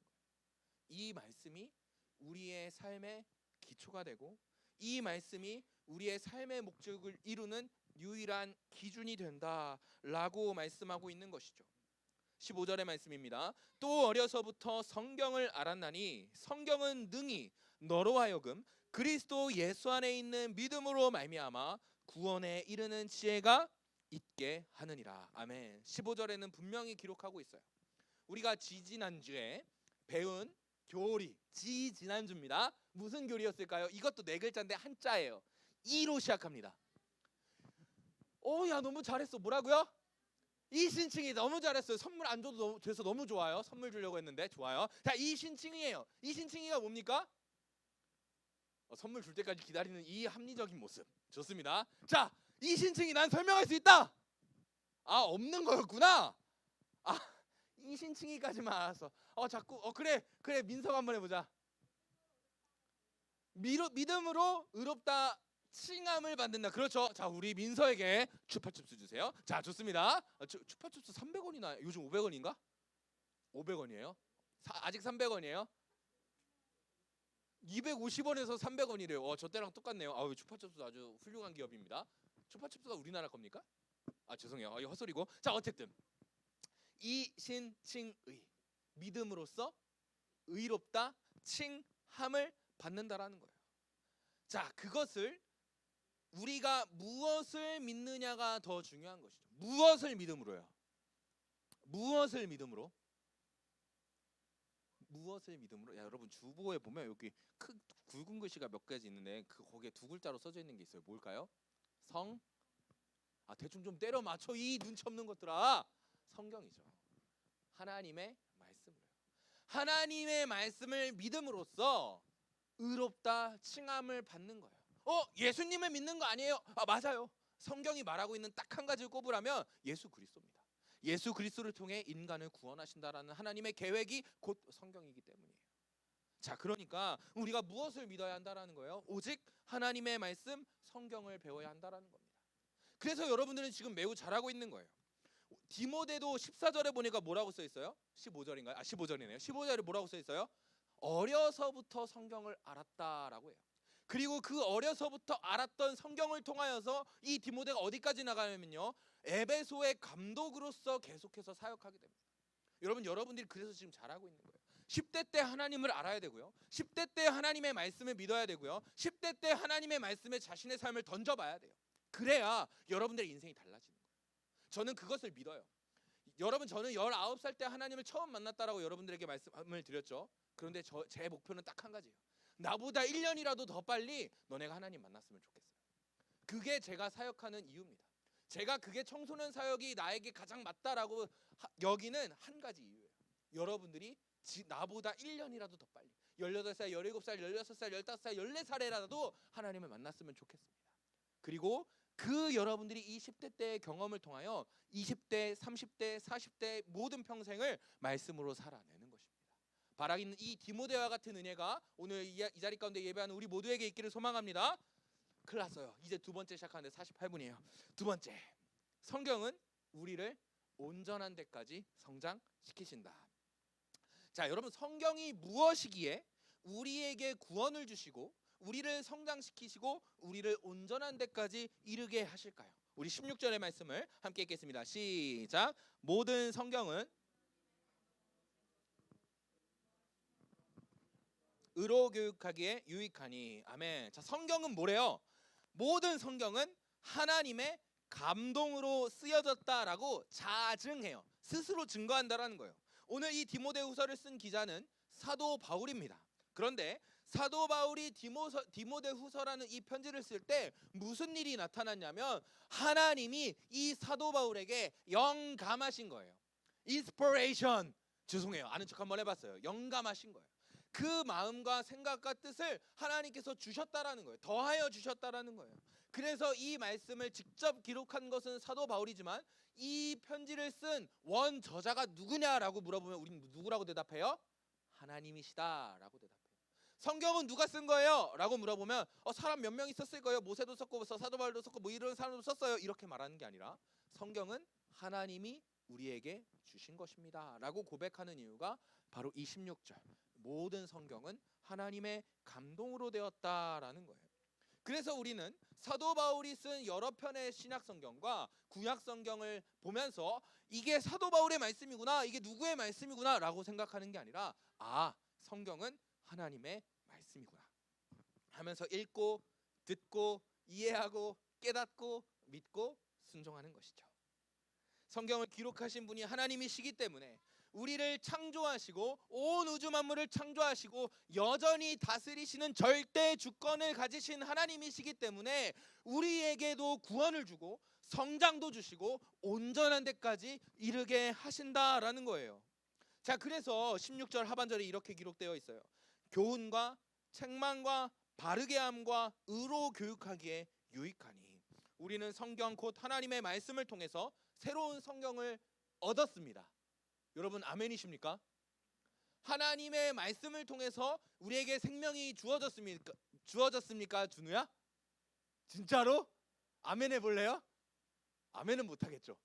이 말씀이 우리의 삶의 기초가 되고 이 말씀이 우리의 삶의 목적을 이루는 유일한 기준이 된다라고 말씀하고 있는 것이죠. 15절의 말씀입니다. 또 어려서부터 성경을 알았나니 성경은 능히 너로 하여금 그리스도 예수 안에 있는 믿음으로 말미암아 구원에 이르는 지혜가 있게 하느니라. 아멘. 15절에는 분명히 기록하고 있어요. 우리가 지지난주에 배운 교리, 지지난주입니다. 무슨 교리였을까요? 이것도 네 글자인데 한자예요. 이로 시작합니다. 야 너무 잘했어. 뭐라고요? 이신칭이 너무 잘했어요. 선물 안 줘도 돼서 너무 좋아요. 선물 주려고 했는데 좋아요. 자, 이신칭이에요. 이신칭이가 뭡니까? 선물 줄 때까지 기다리는 이 합리적인 모습 좋습니다. 자, 이신칭이 난 설명할 수 있다. 없는 거였구나. 이신칭이까지만 알았어. 자꾸 그래 민석 한번 해보자. 믿음으로 의롭다 칭함을 받는다. 그렇죠. 자, 우리 민서에게 추파춥스 주세요. 자, 좋습니다. 추파춥스 300원이나 요즘 500원인가? 500원이에요. 아직 300원이에요. 250원에서 300원이래요. 저 때랑 똑같네요. 추파춥스 아주 훌륭한 기업입니다. 추파춥스가 우리나라 겁니까? 죄송해요. 이거 헛소리고. 자, 어쨌든 이신칭의 믿음으로써 의롭다 칭함을 받는다라는 거예요. 자, 그것을 우리가 무엇을 믿느냐가 더 중요한 것이죠. 무엇을 믿음으로요? 무엇을 믿음으로? 무엇을 믿음으로? 여러분 주보에 보면 여기 큰 굵은 글씨가 몇 가지 있는데 거기에 두 글자로 써져 있는 게 있어요. 뭘까요? 대충 좀 때려 맞춰 이 눈치 없는 것들아. 성경이죠. 하나님의 말씀으로요. 하나님의 말씀을 믿음으로써 의롭다 칭함을 받는 거예요. 예수님을 믿는 거 아니에요? 맞아요. 성경이 말하고 있는 딱 한 가지를 꼽으라면 예수 그리스도입니다. 예수 그리스도를 통해 인간을 구원하신다라는 하나님의 계획이 곧 성경이기 때문이에요. 자, 그러니까 우리가 무엇을 믿어야 한다라는 거예요? 오직 하나님의 말씀, 성경을 배워야 한다라는 겁니다. 그래서 여러분들은 지금 매우 잘하고 있는 거예요. 디모데도 14절에 보니까 뭐라고 써 있어요? 15절인가요? 15절이네요. 15절에 뭐라고 써 있어요? 어려서부터 성경을 알았다라고 해요. 그리고 그 어려서부터 알았던 성경을 통하여서 이 디모데가 어디까지 나가냐면요, 에베소의 감독으로서 계속해서 사역하게 됩니다. 여러분들이 그래서 지금 잘하고 있는 거예요. 10대 때 하나님을 알아야 되고요, 10대 때 하나님의 말씀을 믿어야 되고요, 10대 때 하나님의 말씀에 자신의 삶을 던져봐야 돼요. 그래야 여러분들의 인생이 달라지는 거예요. 저는 그것을 믿어요. 여러분, 저는 19살 때 하나님을 처음 만났다라고 여러분들에게 말씀을 드렸죠. 그런데 제 목표는 딱 한 가지예요. 나보다 1년이라도 더 빨리 너네가 하나님 만났으면 좋겠어요. 그게 제가 사역하는 이유입니다. 제가 그게 청소년 사역이 나에게 가장 맞다라고 여기는 한 가지 이유예요. 여러분들이 나보다 1년이라도 더 빨리 18살, 17살, 16살, 15살, 14살이라도 하나님을 만났으면 좋겠습니다. 그리고 그 여러분들이 이 10대 때의 경험을 통하여 20대, 30대, 40대 모든 평생을 말씀으로 살아내는 것입니다. 바라기는 이 디모데와 같은 은혜가 오늘 이 자리 가운데 예배하는 우리 모두에게 있기를 소망합니다. 큰일 났어요. 이제 두 번째 시작하는데 48분이에요. 두 번째, 성경은 우리를 온전한 데까지 성장시키신다. 자, 여러분, 성경이 무엇이기에 우리에게 구원을 주시고 우리를 성장시키시고 우리를 온전한 데까지 이르게 하실까요? 우리 16절의 말씀을 함께 읽겠습니다. 시작. 모든 성경은 의로 교육하기에 유익하니. 아멘. 자, 성경은 뭐래요? 모든 성경은 하나님의 감동으로 쓰여졌다라고 자증해요. 스스로 증거한다라는 거예요. 오늘 이 디모데후서를 쓴 기자는 사도 바울입니다. 그런데 사도 바울이 디모데후서라는 이 편지를 쓸 때 무슨 일이 나타났냐면 하나님이 이 사도 바울에게 영감하신 거예요. 인스피레이션. 죄송해요. 아는 척 한번 해봤어요. 영감하신 거예요. 그 마음과 생각과 뜻을 하나님께서 주셨다라는 거예요. 더하여 주셨다라는 거예요. 그래서 이 말씀을 직접 기록한 것은 사도 바울이지만 이 편지를 쓴 원 저자가 누구냐라고 물어보면 우리는 누구라고 대답해요? 하나님이시다라고 대답해요. 성경은 누가 쓴 거예요? 라고 물어보면 사람 몇 명 있었을 거예요. 모세도 썼고 사도 바울도 썼고 뭐 이런 사람도 썼어요. 이렇게 말하는 게 아니라 성경은 하나님이 우리에게 주신 것입니다 라고 고백하는 이유가 바로 이 16절 모든 성경은 하나님의 감동으로 되었다라는 거예요. 그래서 우리는 사도 바울이 쓴 여러 편의 신약 성경과 구약 성경을 보면서 이게 사도 바울의 말씀이구나, 이게 누구의 말씀이구나 라고 생각하는 게 아니라 성경은 하나님의 말씀이구나 하면서 읽고 듣고 이해하고 깨닫고 믿고 순종하는 것이죠. 성경을 기록하신 분이 하나님이시기 때문에 우리를 창조하시고 온 우주 만물을 창조하시고 여전히 다스리시는 절대 주권을 가지신 하나님이시기 때문에 우리에게도 구원을 주고 성장도 주시고 온전한 데까지 이르게 하신다라는 거예요. 자, 그래서 16절 하반절에 이렇게 기록되어 있어요. 교훈과 책망과 바르게 함과 의로 교육하기에 유익하니. 우리는 성경 곧 하나님의 말씀을 통해서 새로운 성경을 얻었습니다. 여러분 아멘이십니까? 하나님의 말씀을 통해서 우리에게 생명이 주어졌습니까? 준우야? 진짜로? 아멘 해볼래요? 아멘은 못하겠죠.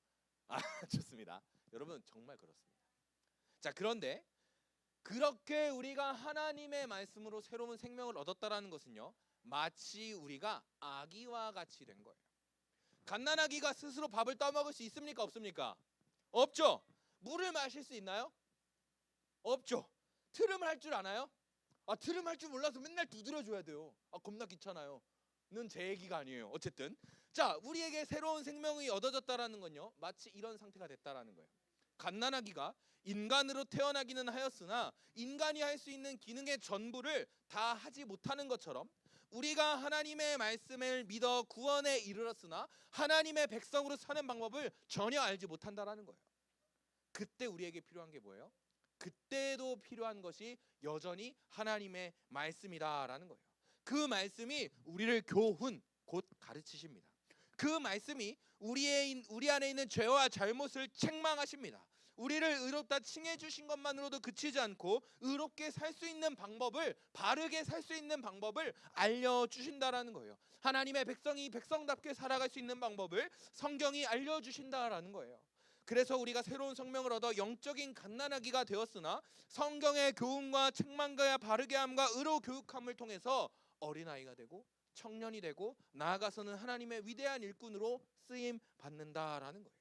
좋습니다. 여러분 정말 그렇습니다. 자, 그런데 그렇게 우리가 하나님의 말씀으로 새로운 생명을 얻었다라는 것은요, 마치 우리가 아기와 같이 된 거예요. 갓난아기가 스스로 밥을 떠먹을 수 있습니까? 없습니까? 없죠. 물을 마실 수 있나요? 없죠. 트름 할 줄 아나요? 트름 할 줄 몰라서 맨날 두드려줘야 돼요. 겁나 귀찮아요. 는 제 얘기가 아니에요. 어쨌든 자, 우리에게 새로운 생명이 얻어졌다라는 건요, 마치 이런 상태가 됐다라는 거예요. 갓난아기가 인간으로 태어나기는 하였으나 인간이 할 수 있는 기능의 전부를 다 하지 못하는 것처럼 우리가 하나님의 말씀을 믿어 구원에 이르렀으나 하나님의 백성으로 사는 방법을 전혀 알지 못한다라는 거예요. 그때 우리에게 필요한 게 뭐예요? 그때도 필요한 것이 여전히 하나님의 말씀이다라는 거예요. 그 말씀이 우리를 교훈 곧 가르치십니다. 그 말씀이 우리 안에 있는 죄와 잘못을 책망하십니다. 우리를 의롭다 칭해 주신 것만으로도 그치지 않고 의롭게 살 수 있는 방법을, 바르게 살 수 있는 방법을 알려 주신다라는 거예요. 하나님의 백성이 백성답게 살아갈 수 있는 방법을 성경이 알려 주신다라는 거예요. 그래서 우리가 새로운 생명을 얻어 영적인 갓난아기가 되었으나 성경의 교훈과 책망과 바르게 함과 의로 교육함을 통해서 어린아이가 되고 청년이 되고 나아가서는 하나님의 위대한 일꾼으로 쓰임 받는다라는 거예요.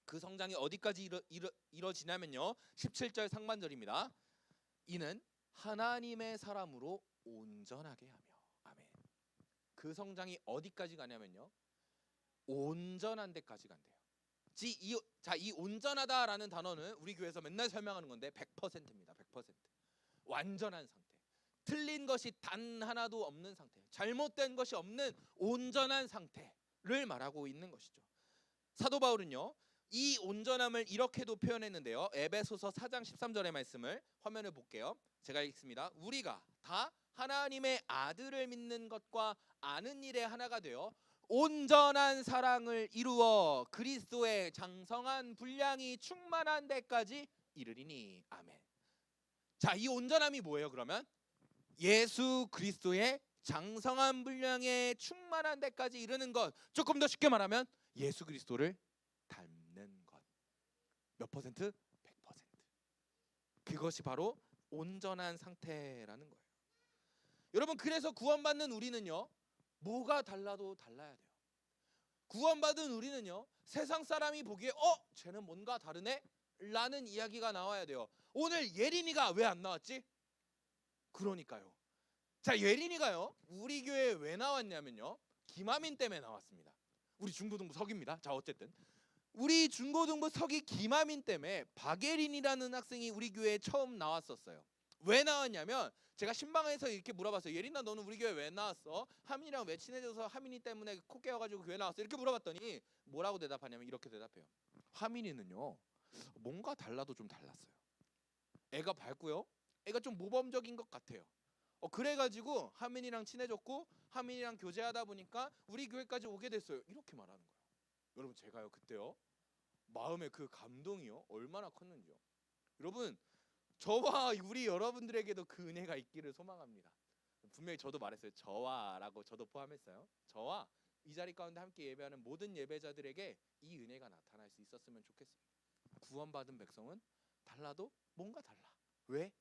그 성장이 어디까지 이뤄지냐면요, 17절 상반절입니다. 이는 하나님의 사람으로 온전하게 하며. 아멘. 그 성장이 어디까지 가냐면요, 온전한 데까지 간대요. 이 온전하다라는 단어는 우리 교회에서 맨날 설명하는 건데 100%입니다. 100%. 완전한 상태. 틀린 것이 단 하나도 없는 상태. 잘못된 것이 없는 온전한 상태를 말하고 있는 것이죠. 사도 바울은요, 이 온전함을 이렇게도 표현했는데요. 에베소서 4장 13절의 말씀을 화면에 볼게요. 제가 읽습니다. 우리가 다 하나님의 아들을 믿는 것과 아는 일에 하나가 되어 온전한 사랑을 이루어 그리스도의 장성한 분량이 충만한 데까지 이르리니. 아멘. 자, 이 온전함이 뭐예요? 그러면 예수 그리스도의 장성한 분량에 충만한 데까지 이르는 것. 조금 더 쉽게 말하면 예수 그리스도를 닮는 것. 몇 퍼센트? 100%. 그것이 바로 온전한 상태라는 거예요. 여러분, 그래서 구원받는 우리는요, 뭐가 달라도 달라야 돼요. 구원받은 우리는요, 세상 사람이 보기에 쟤는 뭔가 다르네? 라는 이야기가 나와야 돼요. 오늘 예린이가 왜 안 나왔지? 그러니까요. 자, 예린이가요, 우리 교회에 왜 나왔냐면요, 김하민 때문에 나왔습니다. 우리 중고등부 석입니다. 자, 어쨌든 우리 중고등부 석이 김하민 때문에 박예린이라는 학생이 우리 교회에 처음 나왔었어요. 왜 나왔냐면 제가 신방에서 이렇게 물어봤어요. 예린아 너는 우리 교회 왜 나왔어? 하민이랑 왜 친해져서 하민이 때문에 코 깨어가지고 교회 나왔어? 이렇게 물어봤더니 뭐라고 대답하냐면 이렇게 대답해요. 하민이는요 뭔가 달라도 좀 달랐어요. 애가 밝고요. 애가 좀 모범적인 것 같아요. 그래가지고 하민이랑 친해졌고 하민이랑 교제하다 보니까 우리 교회까지 오게 됐어요. 이렇게 말하는 거예요. 여러분 제가요 그때요 마음의 그 감동이요 얼마나 컸는지요. 여러분 저와 우리 여러분들에게도 그 은혜가 있기를 소망합니다. 분명히 저도 말했어요. 저와라고 저도 포함했어요. 저와 이 자리 가운데 함께 예배하는 모든 예배자들에게 이 은혜가 나타날 수 있었으면 좋겠습니다. 구원받은 백성은 달라도 뭔가 달라. 왜?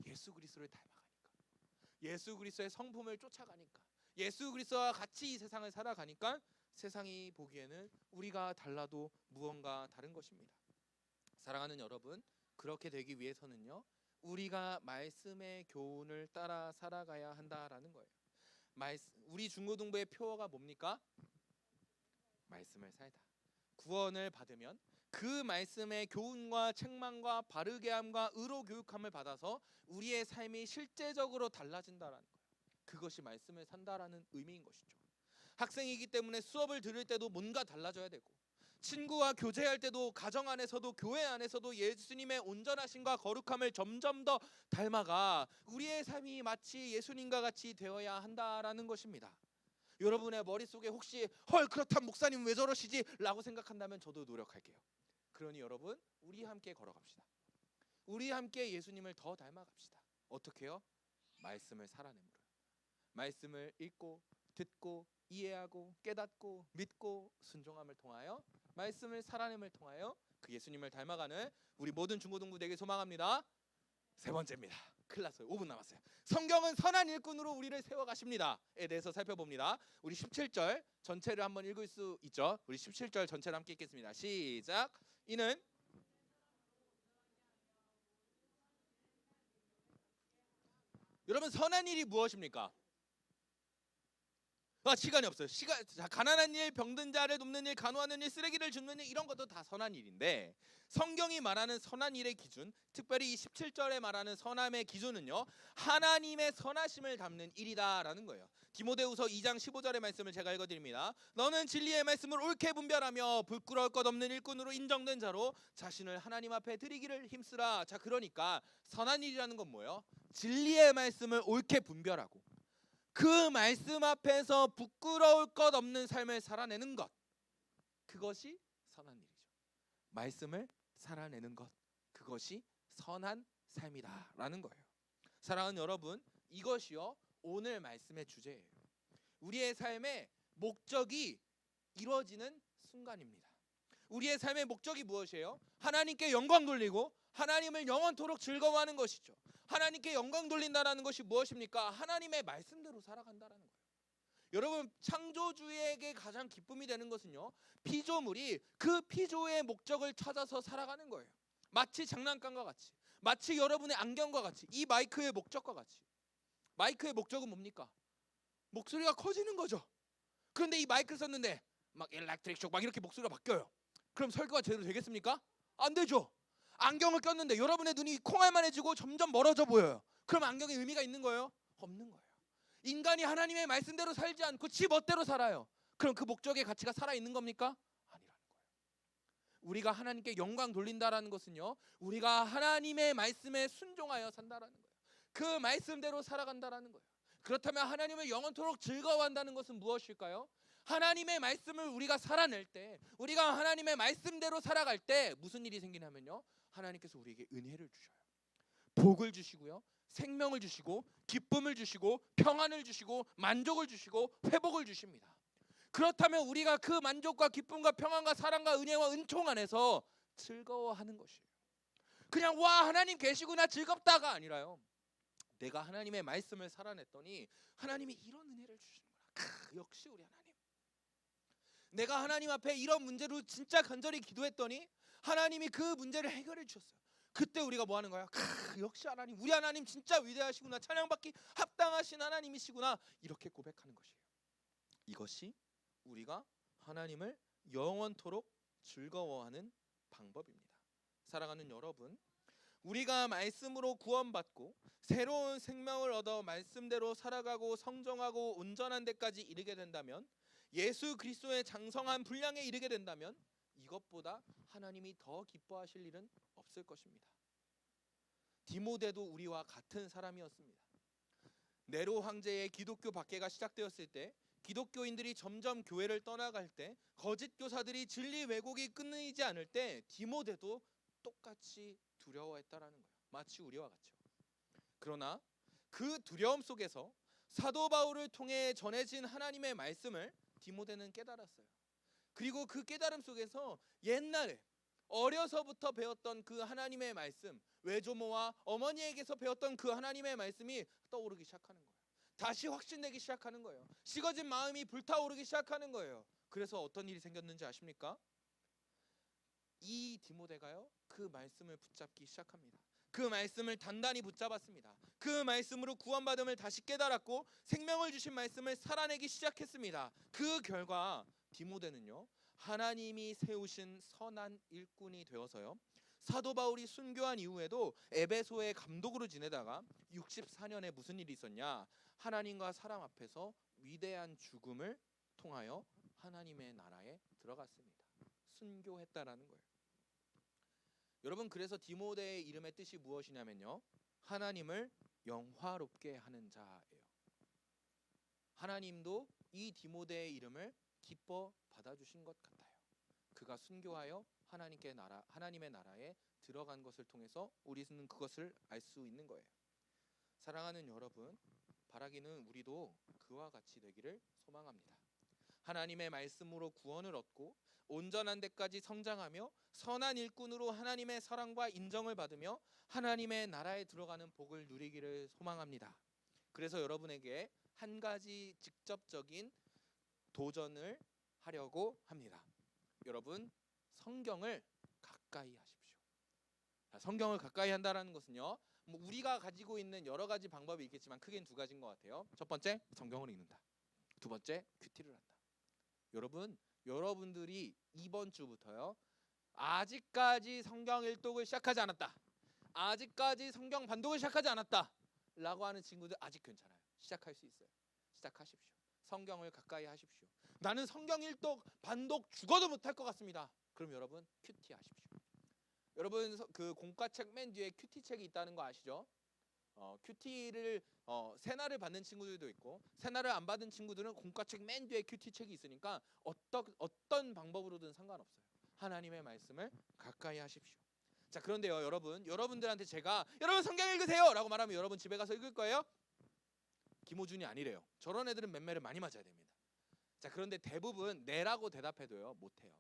예수 그리스도를 닮아가니까. 예수 그리스도의 성품을 쫓아가니까. 예수 그리스도와 같이 이 세상을 살아가니까 세상이 보기에는 우리가 달라도 무언가 다른 것입니다. 사랑하는 여러분, 그렇게 되기 위해서는요 우리가 말씀의 교훈을 따라 살아가야 한다라는 거예요. 우리 중고등부의 표어가 뭡니까? 말씀을 살다. 구원을 받으면 그 말씀의 교훈과 책망과 바르게 함과 의로 교육함을 받아서 우리의 삶이 실제적으로 달라진다라는 거예요. 그것이 말씀을 산다라는 의미인 것이죠. 학생이기 때문에 수업을 들을 때도 뭔가 달라져야 되고 친구와 교제할 때도 가정 안에서도 교회 안에서도 예수님의 온전하심과 거룩함을 점점 더 닮아가 우리의 삶이 마치 예수님과 같이 되어야 한다라는 것입니다. 여러분의 머릿속에 혹시 헐 그렇다면 목사님 왜 저러시지? 라고 생각한다면 저도 노력할게요. 그러니 여러분 우리 함께 걸어갑시다. 우리 함께 예수님을 더 닮아갑시다. 어떻게요? 말씀을 살아내므로요. 말씀을 읽고 듣고 이해하고 깨닫고 믿고 순종함을 통하여 말씀을 살아냄을 통하여 그 예수님을 닮아가는 우리 모든 중고등부 되길 소망합니다. 세 번째입니다. 큰일 났어요. 5분 남았어요. 성경은 선한 일꾼으로 우리를 세워가십니다에 대해서 살펴봅니다. 우리 17절 전체를 한번 읽을 수 있죠. 우리 17절 전체를 함께 읽겠습니다. 시작. 이는 여러분 선한 일이 무엇입니까? 시간이 없어요. 가난한 일, 병든 자를 돕는 일, 간호하는 일, 쓰레기를 줍는 일 이런 것도 다 선한 일인데 성경이 말하는 선한 일의 기준, 특별히 이 17절에 말하는 선함의 기준은요 하나님의 선하심을 담는 일이다라는 거예요. 디모데후서 2장 15절의 말씀을 제가 읽어드립니다. 너는 진리의 말씀을 옳게 분별하며 부끄러울 것 없는 일꾼으로 인정된 자로 자신을 하나님 앞에 드리기를 힘쓰라. 자, 그러니까 선한 일이라는 건 뭐예요? 진리의 말씀을 옳게 분별하고 그 말씀 앞에서 부끄러울 것 없는 삶을 살아내는 것, 그것이 선한 일이죠. 말씀을 살아내는 것, 그것이 선한 삶이다라는 거예요. 사랑하는 여러분, 이것이요 오늘 말씀의 주제예요. 우리의 삶의 목적이 이루어지는 순간입니다. 우리의 삶의 목적이 무엇이에요? 하나님께 영광 돌리고 하나님을 영원토록 즐거워하는 것이죠. 하나님께 영광 돌린다라는 것이 무엇입니까? 하나님의 말씀대로 살아간다라는 거예요. 여러분 창조주에게 가장 기쁨이 되는 것은요 피조물이 그 피조의 목적을 찾아서 살아가는 거예요. 마치 장난감과 같이, 마치 여러분의 안경과 같이, 이 마이크의 목적과 같이. 마이크의 목적은 뭡니까? 목소리가 커지는 거죠. 그런데 이 마이크를 썼는데 막 일렉트릭 쇼크 막 이렇게 목소리가 바뀌어요. 그럼 설교가 제대로 되겠습니까? 안 되죠. 안경을 꼈는데 여러분의 눈이 콩알만해지고 점점 멀어져 보여요. 그럼 안경에 의미가 있는 거예요? 없는 거예요. 인간이 하나님의 말씀대로 살지 않고 지 멋대로 살아요. 그럼 그 목적의 가치가 살아있는 겁니까? 아니라는 거예요. 우리가 하나님께 영광 돌린다라는 것은요 우리가 하나님의 말씀에 순종하여 산다라는 거예요. 그 말씀대로 살아간다라는 거예요. 그렇다면 하나님을 영원토록 즐거워한다는 것은 무엇일까요? 하나님의 말씀을 우리가 살아낼 때, 우리가 하나님의 말씀대로 살아갈 때 무슨 일이 생기냐면요 하나님께서 우리에게 은혜를 주셔요. 복을 주시고요 생명을 주시고 기쁨을 주시고 평안을 주시고 만족을 주시고 회복을 주십니다. 그렇다면 우리가 그 만족과 기쁨과 평안과 사랑과 은혜와 은총 안에서 즐거워하는 것이에요. 그냥 와 하나님 계시구나 즐겁다가 아니라요 내가 하나님의 말씀을 살아냈더니 하나님이 이런 은혜를 주시는구나. 역시 우리 하나님. 내가 하나님 앞에 이런 문제로 진짜 간절히 기도했더니 하나님이 그 문제를 해결해 주셨어요. 그때 우리가 뭐 하는 거야? 역시 하나님, 우리 하나님 진짜 위대하시구나. 찬양받기 합당하신 하나님이시구나. 이렇게 고백하는 것이에요. 이것이 우리가 하나님을 영원토록 즐거워하는 방법입니다. 사랑하는 여러분, 우리가 말씀으로 구원받고 새로운 생명을 얻어 말씀대로 살아가고 성정하고 온전한 데까지 이르게 된다면, 예수 그리스도의 장성한 분량에 이르게 된다면 이것보다 하나님이 더 기뻐하실 일은 없을 것입니다. 디모데도 우리와 같은 사람이었습니다. 네로 황제의 기독교 박해가 시작되었을 때, 기독교인들이 점점 교회를 떠나갈 때, 거짓 교사들이 진리 왜곡이 끊이지 않을 때 디모데도 똑같이 두려워했다라는 거예요. 마치 우리와 같죠. 그러나 그 두려움 속에서 사도 바울을 통해 전해진 하나님의 말씀을 디모데는 깨달았어요. 그리고 그 깨달음 속에서 옛날에 어려서부터 배웠던 그 하나님의 말씀, 외조모와 어머니에게서 배웠던 그 하나님의 말씀이 떠오르기 시작하는 거예요. 다시 확신되기 시작하는 거예요. 식어진 마음이 불타오르기 시작하는 거예요. 그래서 어떤 일이 생겼는지 아십니까? 이 디모데가요, 그 말씀을 붙잡기 시작합니다. 그 말씀을 단단히 붙잡았습니다. 그 말씀으로 구원받음을 다시 깨달았고 생명을 주신 말씀을 살아내기 시작했습니다. 그 결과 디모데는요, 하나님이 세우신 선한 일꾼이 되어서요, 사도 바울이 순교한 이후에도 에베소의 감독으로 지내다가 64년에 무슨 일이 있었냐? 하나님과 사람 앞에서 위대한 죽음을 통하여 하나님의 나라에 들어갔습니다. 순교했다라는 거예요. 여러분, 그래서 디모데의 이름의 뜻이 무엇이냐면요, 하나님을 영화롭게 하는 자예요. 하나님도 이 디모데의 이름을 기뻐 받아주신 것 같아요. 그가 순교하여 하나님의 나라에 들어간 것을 통해서 우리는 그것을 알 수 있는 거예요. 사랑하는 여러분, 바라기는 우리도 그와 같이 되기를 소망합니다. 하나님의 말씀으로 구원을 얻고 온전한 데까지 성장하며 선한 일꾼으로 하나님의 사랑과 인정을 받으며 하나님의 나라에 들어가는 복을 누리기를 소망합니다. 그래서 여러분에게 한 가지 직접적인 도전을 하려고 합니다. 여러분, 성경을 가까이 하십시오. 성경을 가까이 한다는 것은요, 우리가 가지고 있는 여러 가지 방법이 있겠지만 크게는 두 가지인 것 같아요. 첫 번째, 성경을 읽는다. 두 번째, 큐티를 한다. 여러분들이 이번 주부터요, 아직까지 성경 일독을 시작하지 않았다, 아직까지 성경 반독을 시작하지 않았다 라고 하는 친구들 아직 괜찮아요. 시작할 수 있어요. 시작하십시오. 성경을 가까이 하십시오. 나는 성경 일독 반독 죽어도 못할 것 같습니다. 그럼 여러분, 큐티 하십시오. 여러분, 그 공과책 맨 뒤에 큐티 책이 있다는 거 아시죠? 큐티를 세나를 받는 친구들도 있고, 세나를 안 받은 친구들은 공과책 맨 뒤에 큐티 책이 있으니까 어떤 방법으로든 상관없어요. 하나님의 말씀을 가까이 하십시오. 자, 그런데요, 여러분들한테 제가 여러분 성경 읽으세요 라고 말하면 여러분 집에 가서 읽을 거예요? 김호준이 아니래요. 저런 애들은 맴매를 많이 맞아야 됩니다. 자, 그런데 대부분 네라고 대답해도요, 못해요.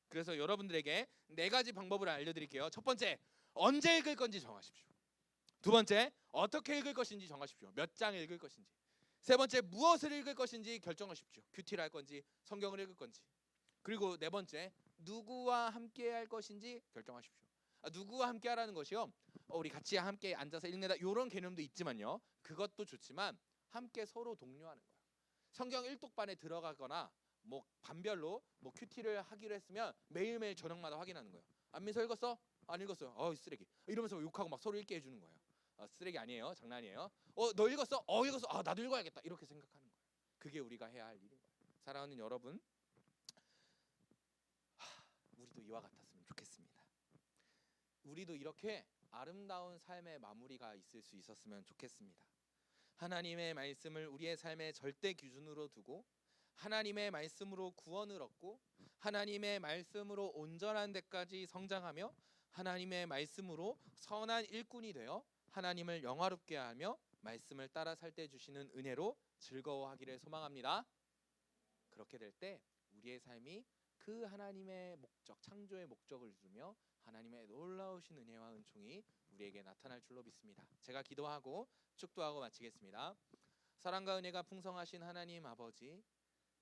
그래서 여러분들에게 네 가지 방법을 알려드릴게요. 첫 번째, 언제 읽을 건지 정하십시오. 두 번째, 어떻게 읽을 것인지 정하십시오. 몇 장 읽을 것인지. 세 번째, 무엇을 읽을 것인지 결정하십시오. 큐티를 할 건지 성경을 읽을 건지. 그리고 네 번째, 누구와 함께 할 것인지 결정하십시오. 누구와 함께 하라는 것이요, 우리 같이 함께 앉아서 읽는다 이런 개념도 있지만요, 그것도 좋지만 함께 서로 독려하는 거예요. 성경 일독반에 들어가거나 뭐 반별로 뭐 큐티를 하기로 했으면 매일매일 저녁마다 확인하는 거예요. 안민서 읽었어? 안 읽었어요. 쓰레기. 이러면서 욕하고 막 서로 읽게 해주는 거예요. 쓰레기 아니에요. 장난이에요. 너 읽었어? 읽었어. 나도 읽어야겠다. 이렇게 생각하는 거예요. 그게 우리가 해야 할 일인 거예요. 사랑하는 여러분, 우리도 이와 같았으면 좋겠습니다. 우리도 이렇게 아름다운 삶의 마무리가 있을 수 있었으면 좋겠습니다. 하나님의 말씀을 우리의 삶의 절대 기준으로 두고 하나님의 말씀으로 구원을 얻고 하나님의 말씀으로 온전한 데까지 성장하며 하나님의 말씀으로 선한 일꾼이 되어 하나님을 영화롭게 하며 말씀을 따라 살 때 주시는 은혜로 즐거워하기를 소망합니다. 그렇게 될 때 우리의 삶이 그 하나님의 목적, 창조의 목적을 이루며 하나님의 놀라우신 은혜와 은총이 우리에게 나타날 줄로 믿습니다. 제가 기도하고 축도하고 마치겠습니다. 사랑과 은혜가 풍성하신 하나님 아버지,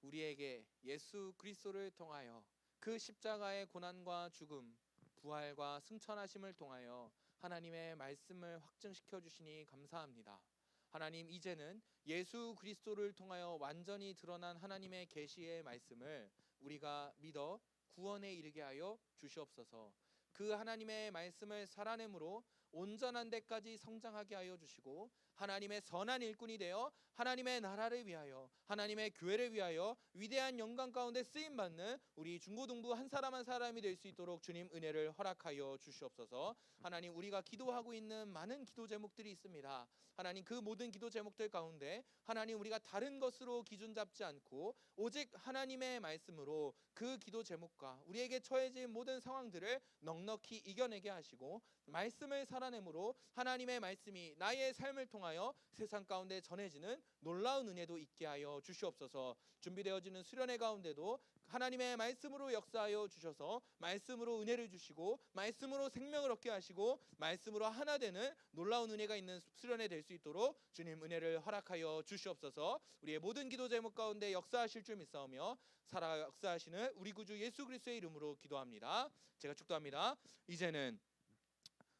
우리에게 예수 그리스도를 통하여 그 십자가의 고난과 죽음, 부활과 승천하심을 통하여 하나님의 말씀을 확증시켜 주시니 감사합니다. 하나님, 이제는 예수 그리스도를 통하여 완전히 드러난 하나님의 계시의 말씀을 우리가 믿어 구원에 이르게 하여 주시옵소서. 그 하나님의 말씀을 살아내므로 온전한 데까지 성장하게 하여 주시고 하나님의 선한 일꾼이 되어 하나님의 나라를 위하여 하나님의 교회를 위하여 위대한 영광 가운데 쓰임 받는 우리 중고등부 한 사람 한 사람이 될 수 있도록 주님 은혜를 허락하여 주시옵소서. 하나님, 우리가 기도하고 있는 많은 기도 제목들이 있습니다. 하나님, 그 모든 기도 제목들 가운데 하나님, 우리가 다른 것으로 기준 잡지 않고 오직 하나님의 말씀으로 그 기도 제목과 우리에게 처해진 모든 상황들을 넉넉히 이겨내게 하시고 말씀을 살아내므로 하나님의 말씀이 나의 삶을 통하여 세상 가운데 전해지는 놀라운 은혜도 있게 하여 주시옵소서. 준비되어지는 수련회 가운데도 하나님의 말씀으로 역사하여 주셔서 말씀으로 은혜를 주시고 말씀으로 생명을 얻게 하시고 말씀으로 하나 되는 놀라운 은혜가 있는 수련회 될 수 있도록 주님 은혜를 허락하여 주시옵소서. 우리의 모든 기도 제목 가운데 역사하실 줄 믿사오며 살아 역사하시는 우리 구주 예수 그리스도의 이름으로 기도합니다. 제가 축도합니다. 이제는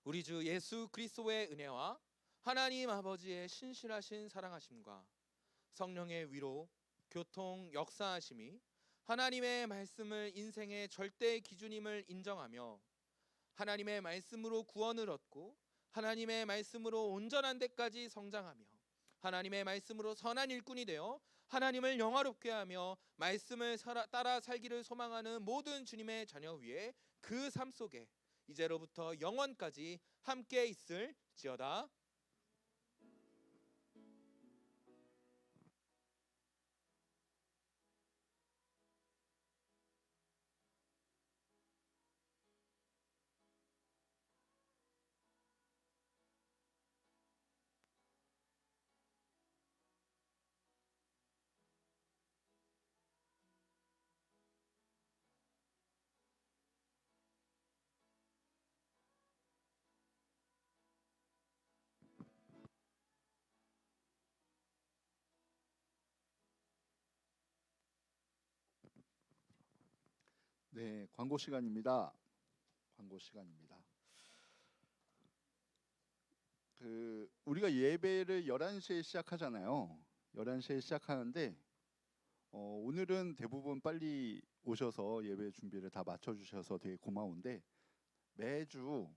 우리 주 예수 그리스도의 은혜와 하나님 아버지의 신실하신 사랑하심과 성령의 위로 교통 역사하심이 하나님의 말씀을 인생의 절대 기준임을 인정하며 하나님의 말씀으로 구원을 얻고 하나님의 말씀으로 온전한 데까지 성장하며 하나님의 말씀으로 선한 일꾼이 되어 하나님을 영화롭게 하며 말씀을 따라 살기를 소망하는 모든 주님의 자녀 위에 그 삶 속에 이제로부터 영원까지 함께 있을지어다. 네, 광고 시간입니다. 광고 시간입니다. 우리가 예배를 11시에 시작하잖아요. 11시에 시작하는데 오늘은 대부분 빨리 오셔서 예배 준비를 다 맞춰 주셔서 되게 고마운데 매주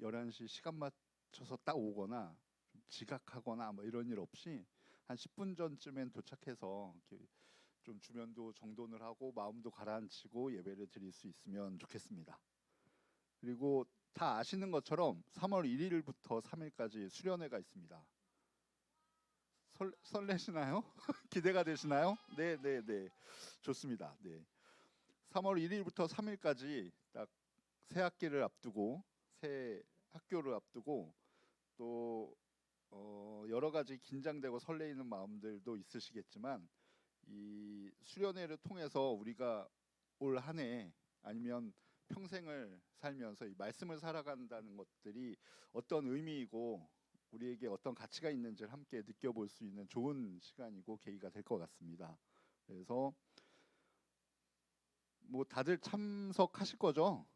11시 시간 맞춰서 딱 오거나 좀 지각하거나 뭐 이런 일 없이 한 10분 전쯤엔 도착해서 이렇게 좀 주변도 정돈을 하고 마음도 가라앉히고 예배를 드릴 수 있으면 좋겠습니다. 그리고 다 아시는 것처럼 3월 1일부터 3일까지 수련회가 있습니다. 설레시나요? 기대가 되시나요? 네, 네, 네. 좋습니다. 네. 3월 1일부터 3일까지 딱 새 학기를 앞두고 새 학교를 앞두고 또 여러 가지 긴장되고 설레이는 마음들도 있으시겠지만 이 수련회를 통해서 우리가 올 한 해 아니면 평생을 살면서 이 말씀을 살아간다는 것들이 어떤 의미이고 우리에게 어떤 가치가 있는지를 함께 느껴볼 수 있는 좋은 시간이고 계기가 될 것 같습니다. 그래서 뭐 다들 참석하실 거죠?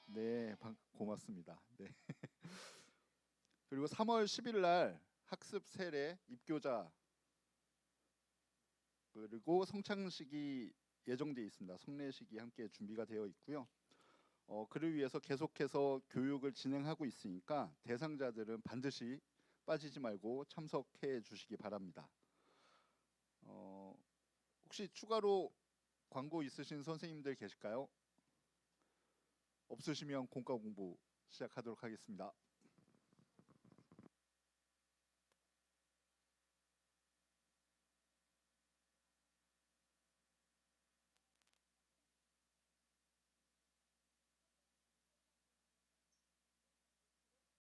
네, 고맙습니다. 네. 그리고 3월 10일 날 학습 세례 입교자 그리고 성창식이 예정되어 있습니다. 성례식이 함께 준비가 되어 있고요. 그를 위해서 계속해서 교육을 진행하고 있으니까 대상자들은 반드시 빠지지 말고 참석해 주시기 바랍니다. 혹시 추가로 광고 있으신 선생님들 계실까요? 없으시면 공과 공부 시작하도록 하겠습니다.